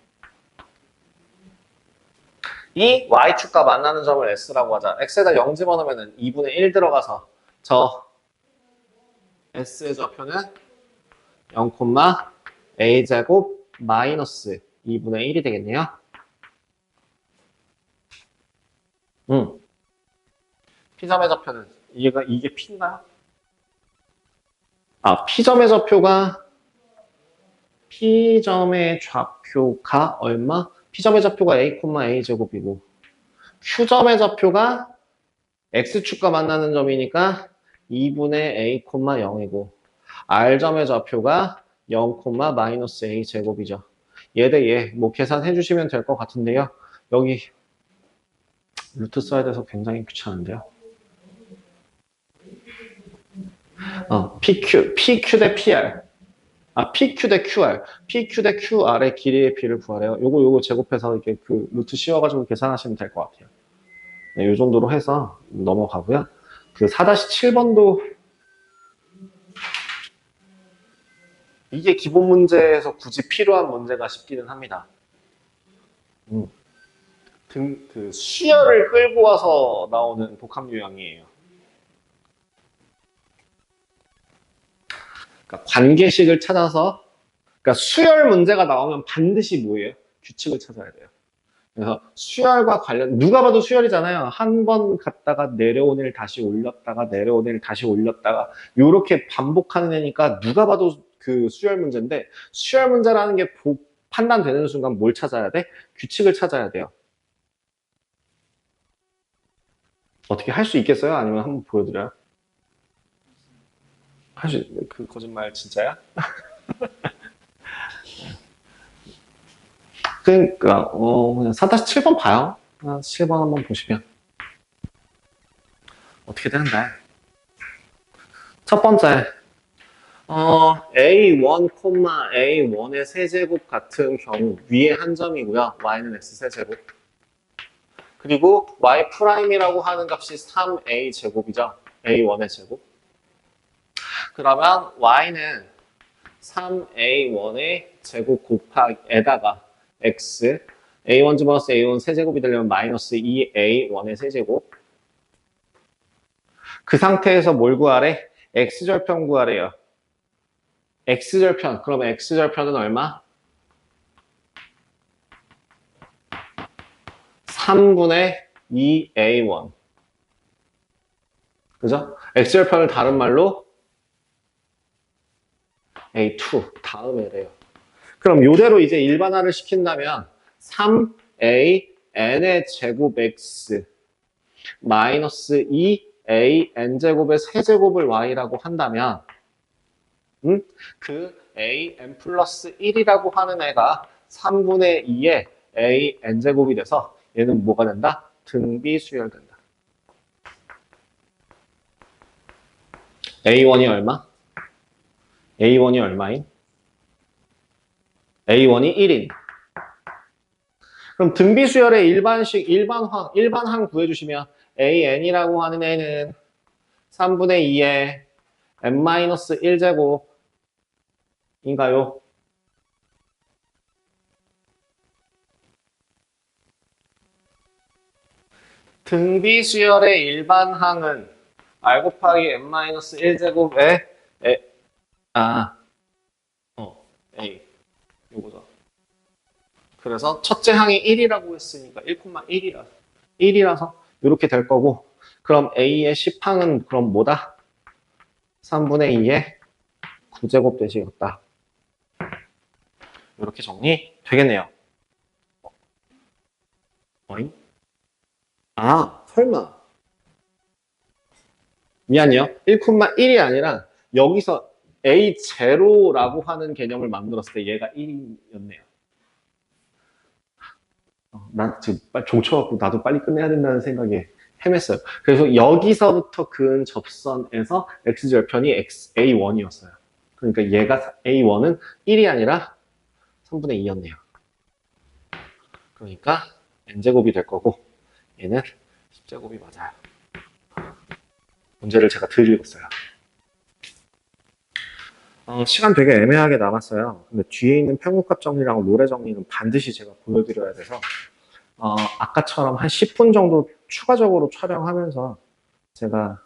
이 Y축과 만나는 점을 S라고 하자. X에다 0 집어넣으면 2분의 1 들어가서 저 S의 좌표는 0, A제곱 마이너스 2분의 1이 되겠네요. P점의 좌표는 이게 P인가요? P점의 좌표가 얼마? P점의 좌표가 A, A 제곱이고 Q점의 좌표가 X축과 만나는 점이니까 2분의 A, 0이고 R점의 좌표가 0, 마이너스 A 제곱이죠. 얘 대 얘 뭐 계산해 주시면 될 것 같은데요. 여기 루트 써야 돼서 굉장히 귀찮은데요. PQ 대 PR. PQ 대 QR. PQ 대 QR의 길이의 B를 구하래요. 요거 제곱해서 이렇게 그 루트 씌워가지고 계산하시면 될 것 같아요. 네, 요 정도로 해서 넘어가고요. 그 4-7번도 이게 기본 문제에서 굳이 필요한 문제가 싶기는 합니다. 그 수열을 끌고 와서 나오는 복합 유형이에요. 그러니까 관계식을 찾아서, 그러니까 수열 문제가 나오면 반드시 뭐예요? 규칙을 찾아야 돼요. 그래서 수열과 관련, 누가 봐도 수열이잖아요. 한 번 갔다가 내려온 애를 다시 올렸다가 내려온 애를 다시 올렸다가 이렇게 반복하는 애니까 누가 봐도 그 수열 문제인데, 수열 문제라는 게 판단되는 순간 뭘 찾아야 돼? 규칙을 찾아야 돼요. 어떻게 할 수 있겠어요? 아니면 한번 보여드려요? 그 거짓말 진짜야? 그러니까 그냥 4-7번 봐요. 7번 한번 보시면 어떻게 되는데? 첫 번째, A1, A1의 세제곱 같은 경우 위에 한 점이고요. Y는 X 세제곱. 그리고 Y'이라고 하는 값이 3A 제곱이죠. A1의 제곱. 그러면 Y는 3A1의 제곱 곱하기에다가 X A1 플러스 A1 세제곱이 되려면 마이너스 2A1의 세제곱. 그 상태에서 뭘 구하래? X절편 구하래요. X절편. 그럼 X절편은 얼마? 3분의 2A1. 그죠? X절편을 다른 말로 A2. 다음에래요. 그럼 이대로 이제 일반화를 시킨다면 3AN의 제곱 X 마이너스 2AN제곱의 세제곱을 Y라고 한다면 그 AN 플러스 1이라고 하는 애가 3분의 2의 AN제곱이 돼서 얘는 뭐가 된다? 등비수열된다. A1이 얼마? A1이 얼마인? A1이 1인. 그럼 등비수열의 일반항 구해주시면 AN이라고 하는 애는 3분의 2의 N-1제곱인가요? 등비수열의 일반항은 R 곱하기 N-1제곱에 A 요거죠. 그래서 첫째 항이 1이라고 했으니까 1,1이라서 이렇게 될 거고, 그럼 A의 10항은 그럼 뭐다? 3분의 2의 9제곱 되시겠다. 이렇게 정리 되겠네요. 어잉? 설마. 미안해요. 1,1이 아니라 여기서 A0라고 하는 개념을 만들었을 때 얘가 1이었네요. 난 지금 빨리 종쳐갖고 나도 빨리 끝내야 된다는 생각에 헤맸어요. 그래서 여기서부터 그은 접선에서 X절편이 A1이었어요. 그러니까 얘가 A1은 1이 아니라 3분의 2였네요. 그러니까 N제곱이 될 거고 얘는 10제곱이 맞아요. 문제를 제가 덜 읽었어요. 시간 되게 애매하게 남았어요. 근데 뒤에 있는 평균값 정리랑 로레 정리는 반드시 제가 보여드려야 돼서 아까처럼 한 10분 정도 추가적으로 촬영하면서 제가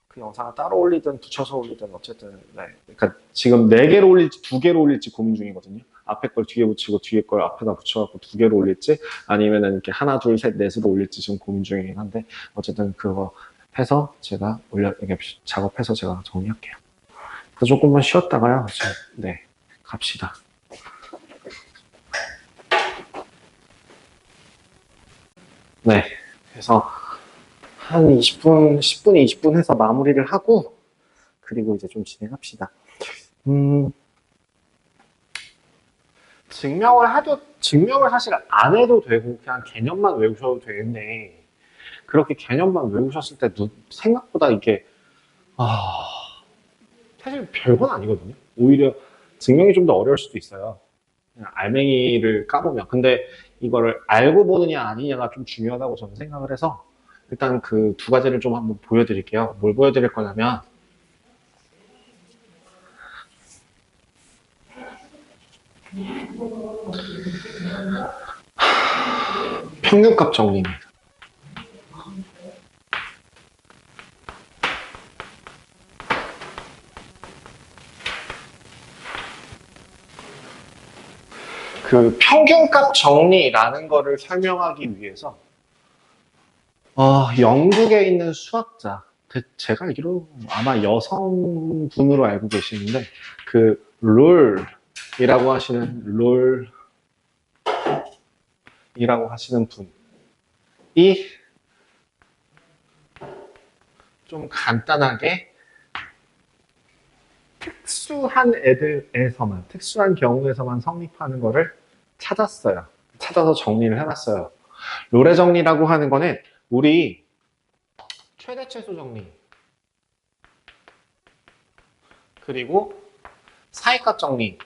그 영상을 따로 올리든 붙여서 올리든 어쨌든 그러니까 지금 4개로 올릴지 2개로 올릴지 고민 중이거든요. 앞에 걸 뒤에 붙이고 뒤에 걸 앞에다 붙여갖고 2개로 올릴지 아니면은 이렇게 하나, 둘, 셋, 넷으로 올릴지 지금 고민 중이긴 한데 어쨌든 그거 해서 제가 작업해서 제가 정리할게요. 그래서 조금만 쉬었다가요. 갑시다. 네, 그래서 한 20분, 10분, 20분 해서 마무리를 하고 그리고 이제 좀 진행합시다. 증명을 사실 안 해도 되고 그냥 개념만 외우셔도 되는데 그렇게 개념만 외우셨을 때 생각보다 이게 사실 별건 아니거든요. 오히려 증명이 좀 더 어려울 수도 있어요. 그냥 알맹이를 까보면. 근데 이거를 알고 보느냐 아니냐가 좀 중요하다고 저는 생각을 해서 일단 그 2가지를 좀 한번 보여드릴게요. 뭘 보여드릴 거냐면 평균값 정리입니다. 그 평균값 정리라는 거를 설명하기 위해서 영국에 있는 수학자, 제가 알기로 아마 여성분으로 알고 계시는데 그 롤이라고 하시는 분이 좀 간단하게 특수한 경우에서만 성립하는 거를 찾았어요. 찾아서 정리를 해놨어요. 롤의 정리라고 하는 거는 우리 최대 최소 정리 그리고 사이값 정리라고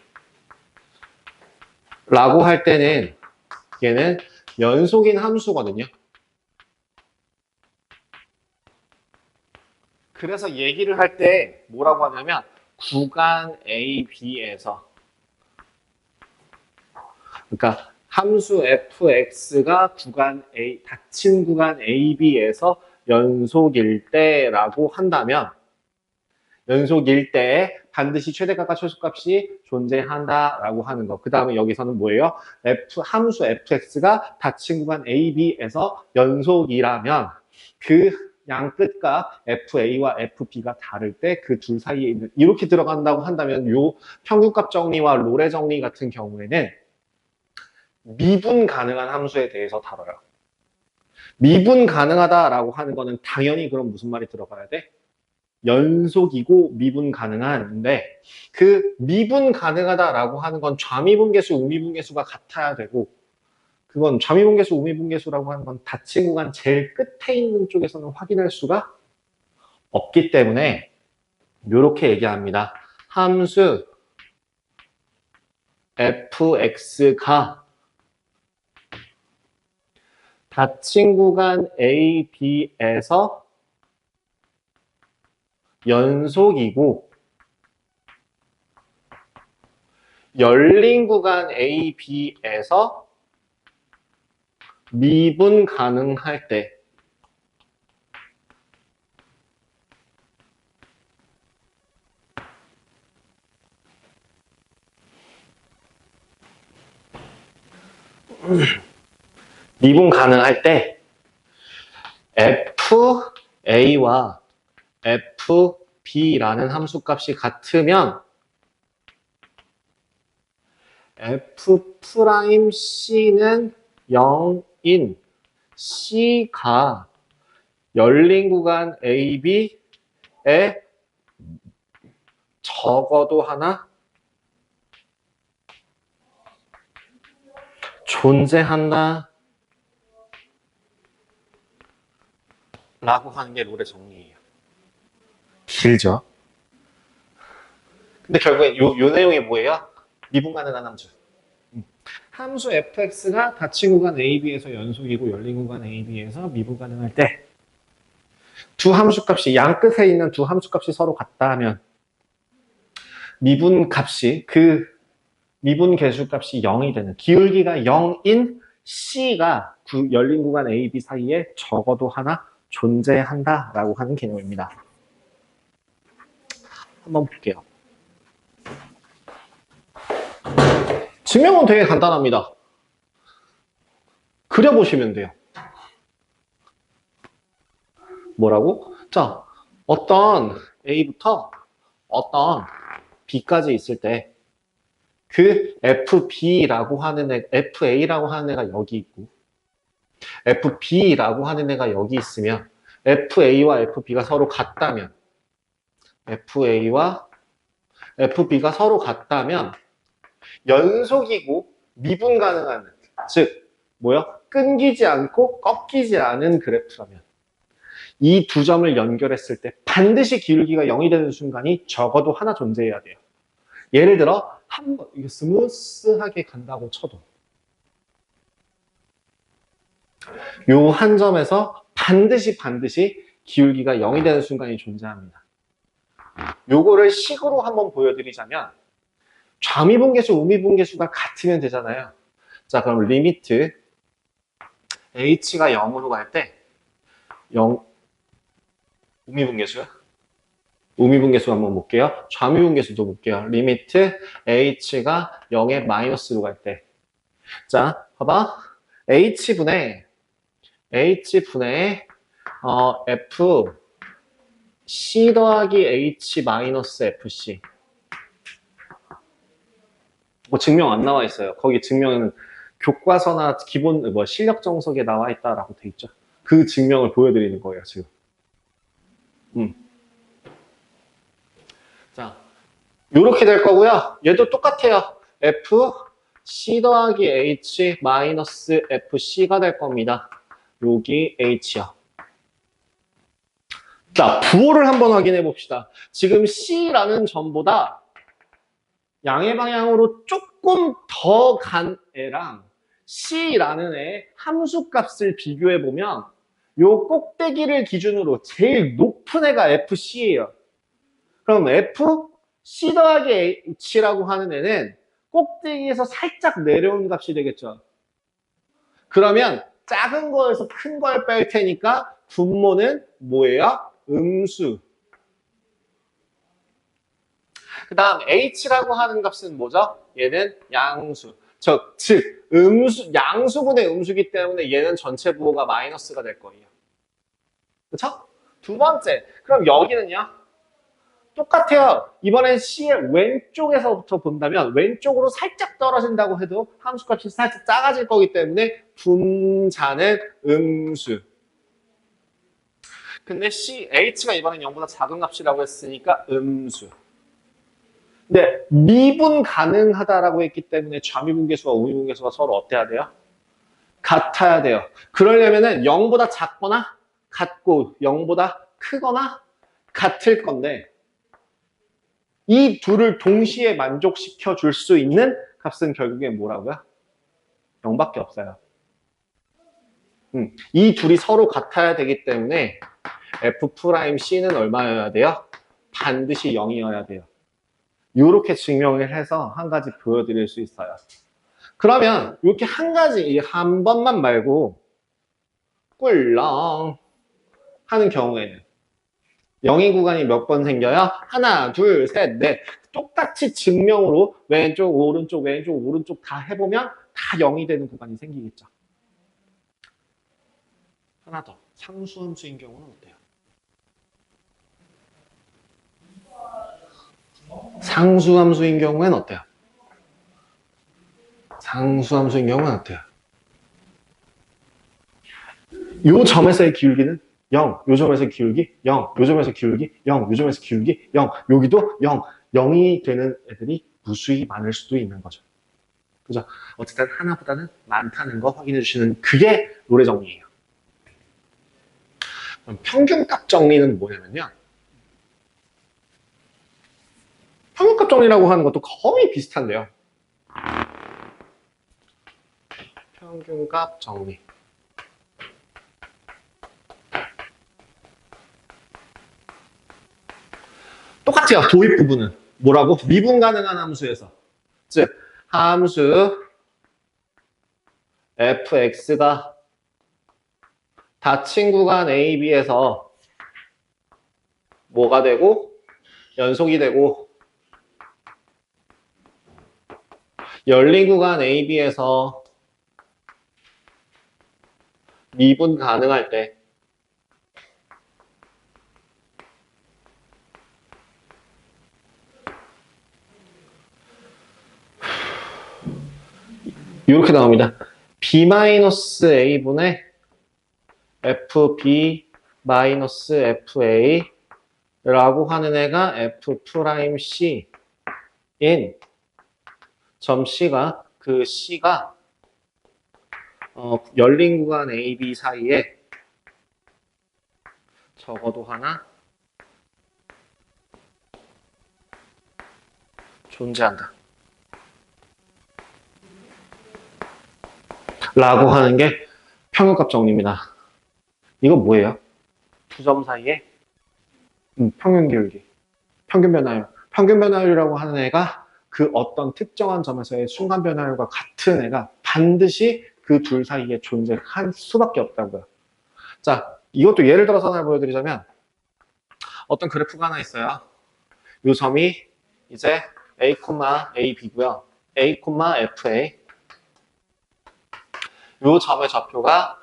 할 때는 얘는 연속인 함수거든요. 그래서 얘기를 할 때 뭐라고 하냐면 구간 A, B에서 그러니까 함수 fx가 닫힌 구간 A, B에서 연속일 때라고 한다면 연속일 때에 반드시 최대값과 최소값이 존재한다라고 하는 거. 그 다음에 여기서는 뭐예요? 함수 fx가 닫힌 구간 A, B에서 연속이라면 그 양끝값 FA와 FB가 다를 때 그 둘 사이에 있는 이렇게 들어간다고 한다면 요 평균값 정리와 롤의 정리 같은 경우에는 미분 가능한 함수에 대해서 다뤄요. 미분 가능하다라고 하는 거는 당연히 그럼 무슨 말이 들어가야 돼? 연속이고 미분 가능한데 그 미분 가능하다라고 하는 건 좌미분계수, 우미분계수가 같아야 되고 그건 좌미분계수, 우미분계수라고 하는 건 닫힌 구간 제일 끝에 있는 쪽에서는 확인할 수가 없기 때문에 이렇게 얘기합니다. 함수 fx가 닫힌 구간 A, B에서 연속이고 열린 구간 A, B에서 미분 가능할 때 미분 가능할 때 FA와 FB라는 함수값이 같으면 F'C는 0인 C가 열린 구간 AB에 적어도 하나 존재한다 라고 하는 게 롤의 정리예요. 길죠? 근데 결국엔 요 내용이 뭐예요? 미분 가능한 함수. 함수 fx가 닫힌 구간 AB에서 연속이고 열린 구간 AB에서 미분 가능할 때 두 함수값이 양끝에 있는 두 함수값이 서로 같다 하면 미분 개수값이 0이 되는 기울기가 0인 C가 열린 구간 AB 사이에 적어도 하나 존재한다라고 하는 개념입니다. 한번 볼게요. 증명은 되게 간단합니다. 그려보시면 돼요. 뭐라고? 자, 어떤 A부터 어떤 B까지 있을 때 그 FA라고 하는 애가 여기 있고 FB라고 하는 애가 여기 있으면 FA와 FB가 서로 같다면 FA와 FB가 서로 같다면 연속이고 미분 가능한 즉 뭐요? 끊기지 않고 꺾이지 않은 그래프라면 이 두 점을 연결했을 때 반드시 기울기가 0이 되는 순간이 적어도 하나 존재해야 돼요. 예를 들어 한번 스무스하게 간다고 쳐도 요 한 점에서 반드시 기울기가 0이 되는 순간이 존재합니다. 요거를 식으로 한번 보여드리자면 좌미분계수, 우미분계수가 같으면 되잖아요. 자, 그럼 리미트 h가 0으로 갈 때 0, 우미분계수요? 우미분계수 한번 볼게요. 좌미분계수도 볼게요. 리미트 h가 0에 마이너스로 갈 때. 자, 봐봐. h분의 f c 더하기 h 마이너스 fc. 뭐 증명 안 나와 있어요. 거기 증명은 교과서나 기본 뭐 실력 정석에 나와 있다라고 돼 있죠. 그 증명을 보여드리는 거예요, 지금. 자, 요렇게 될 거고요. 얘도 똑같아요. f c 더하기 h 마이너스 fc가 될 겁니다. 여기 h요. 자, 부호를 한번 확인해 봅시다. 지금 c라는 점보다 양의 방향으로 조금 더 간 애랑 c라는 애 함수값을 비교해 보면 요 꼭대기를 기준으로 제일 높은 애가 fc예요. 그럼 f c 더하기 h라고 하는 애는 꼭대기에서 살짝 내려온 값이 되겠죠. 그러면 작은 거에서 큰 걸 뺄 테니까 분모는 뭐예요? 음수. 그 다음 h라고 하는 값은 뭐죠? 얘는 양수. 즉 양수분의 음수기 때문에 얘는 전체 부호가 마이너스가 될 거예요. 그렇죠? 두 번째, 그럼 여기는요? 똑같아요. 이번엔 C의 왼쪽에서부터 본다면 왼쪽으로 살짝 떨어진다고 해도 함수값이 살짝 작아질 거기 때문에 분자는 음수. 근데 H가 이번엔 0보다 작은 값이라고 했으니까 음수. 근데 미분 가능하다라고 했기 때문에 좌미분계수와 우미분계수가 서로 어때야 돼요? 같아야 돼요. 그러려면은 0보다 작거나 같고 0보다 크거나 같을 건데 이 둘을 동시에 만족시켜 줄 수 있는 값은 결국에 뭐라고요? 0밖에 없어요. 이 둘이 서로 같아야 되기 때문에 F'C는 얼마여야 돼요? 반드시 0이어야 돼요. 이렇게 증명을 해서 한 가지 보여드릴 수 있어요. 그러면 이렇게 한 번만 말고 꿀렁 하는 경우에는 0인 구간이 몇 번 생겨요? 하나, 둘, 셋, 넷. 똑같이 증명으로 왼쪽, 오른쪽 다 해보면 다 0이 되는 구간이 생기겠죠. 하나 더. 상수함수인 경우는 어때요? 상수함수인 경우에는 어때요? 상수함수인 경우는 어때요? 요 점에서의 기울기는 0, 요 점에서 기울기 0, 요 점에서 기울기 0, 요 점에서 기울기 0, 여기도 0, 0이 되는 애들이 무수히 많을 수도 있는 거죠. 그죠? 어쨌든 하나보다는 많다는 거 확인해 주시는 그게 노래 정리예요. 그럼 평균값 정리는 뭐냐면요. 평균값 정리라고 하는 것도 거의 비슷한데요. 평균값 정리. 똑같아요. 도입 부분은. 뭐라고? 미분 가능한 함수에서. 즉, 함수 fx가 닫힌 구간 a, b에서 뭐가 되고 연속이 되고 열린 구간 a, b에서 미분 가능할 때 이렇게 나옵니다. b-a분의 fb-fa라고 하는 애가 f'C인 점 C가 그 C가 열린 구간 A, B 사이에 적어도 하나 존재한다. 라고 하는 게 평균값 정리입니다. 이거 뭐예요? 두 점 사이에 평균 기울기, 평균 변화율. 평균 변화율이라고 하는 애가 그 어떤 특정한 점에서의 순간 변화율과 같은 애가 반드시 그 둘 사이에 존재할 수밖에 없다고요. 자, 이것도 예를 들어서 하나 보여드리자면 어떤 그래프가 하나 있어요. 이 점이 이제 A, A, B고요. A, FA. 이 점의 좌표가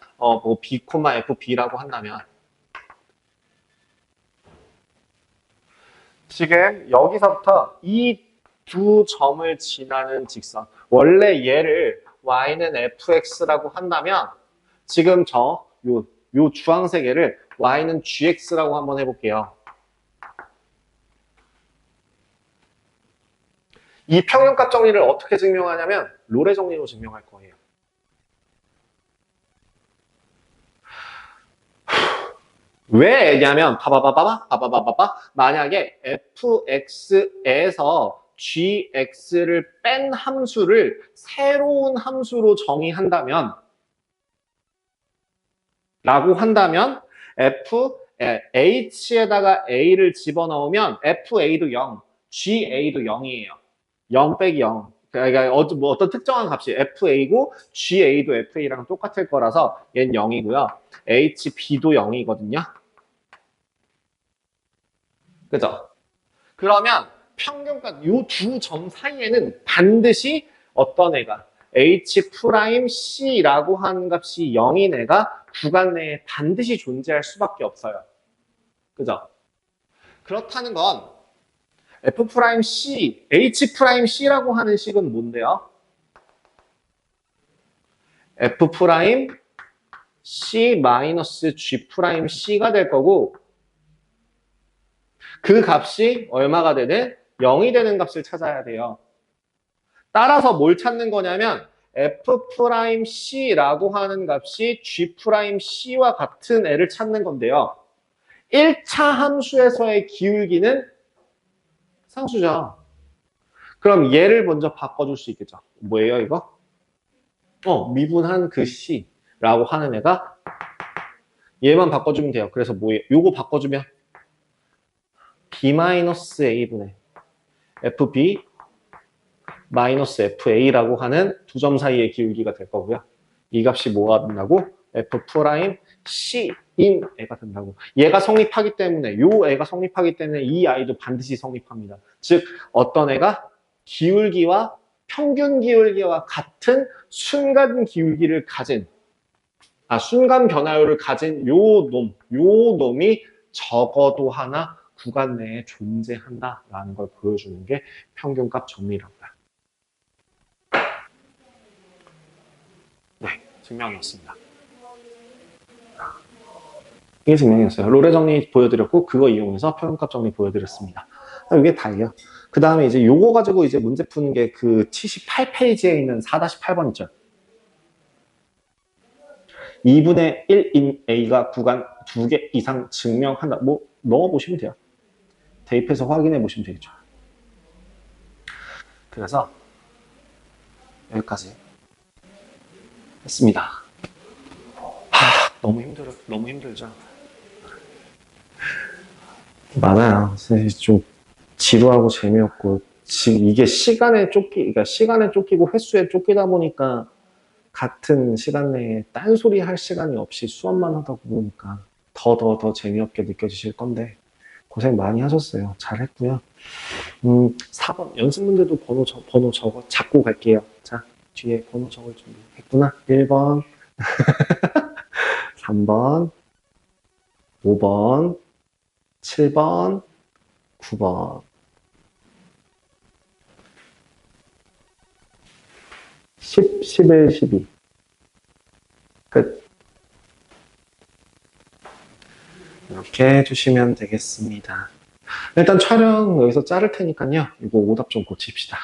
B, FB라고 한다면 지금 여기서부터 이 두 점을 지나는 직선, 원래 얘를 y는 fx라고 한다면 지금 요 주황색 애를 y는 gx라고 한번 해볼게요. 이 평균값 정리를 어떻게 증명하냐면 롤의 정리로 증명할 거예요. 왜 애냐면 봐봐봐봐 만약에 fx에서 gx를 뺀 함수를 새로운 함수로 정의한다면 라고 한다면 h에다가 a를 집어넣으면 fa도 0, ga도 0이에요. 0 빼기 0. 그러니까 어떤 특정한 값이 fa고 ga도 fa랑 똑같을 거라서 얘는 0이고요. hb도 0이거든요. 그죠? 그러면 평균값 이 두 점 사이에는 반드시 어떤 애가 H'C라고 하는 값이 0인 애가 구간 내에 반드시 존재할 수밖에 없어요. 그죠? 그렇다는 건 F'C, H'C라고 하는 식은 뭔데요? F'C-G'C가 될 거고 그 값이 얼마가 되든 0이 되는 값을 찾아야 돼요. 따라서 뭘 찾는 거냐면 F'C라고 하는 값이 G'C와 같은 애를 찾는 건데요. 1차 함수에서의 기울기는 상수죠. 그럼 얘를 먼저 바꿔줄 수 있겠죠. 뭐예요 이거? 미분한 그 C라고 하는 애가 얘만 바꿔주면 돼요. 그래서 뭐예요? 요거 바꿔주면 B-A분의 FB 마이너스 FA라고 하는 두 점 사이의 기울기가 될 거고요. 이 값이 뭐가 된다고? F'C인 애가 된다고. 얘가 성립하기 때문에 요 애가 성립하기 때문에 이 아이도 반드시 성립합니다. 즉 어떤 애가 기울기와 평균 기울기와 같은 순간 기울기를 가진 순간 변화율을 가진 요 놈이 적어도 하나 구간 내에 존재한다라는 걸 보여주는 게 평균값 정리라고요. 네, 증명이었습니다. 이게 증명이었어요. 롤의 정리 보여드렸고 그거 이용해서 평균값 정리 보여드렸습니다. 이게 다예요. 그 다음에 이제 요거 가지고 이제 문제 푸는 게 그 78페이지에 있는 4-8번 있죠. 2분의 1인 A가 구간 2개 이상 증명한다. 뭐 넣어보시면 돼요. 대입해서 확인해 보시면 되겠죠. 그래서 여기까지 했습니다. 너무 힘들죠. 많아요. 사실 좀 지루하고 재미없고 이게 그러니까 시간에 쫓기고 횟수에 쫓기다 보니까 같은 시간 내에 딴소리 할 시간이 없이 수업만 하다 보니까 더 재미없게 느껴지실 건데 고생 많이 하셨어요. 잘했고요. 4번 연습 문제도 번호 잡고 갈게요. 자, 뒤에 번호 적을 준비 했구나. 1번 3번 5번 7번 9번 10, 11, 12 끝. 이렇게 해주시면 되겠습니다. 일단 촬영 여기서 자를 테니까요. 이거 오답 좀 고칩시다.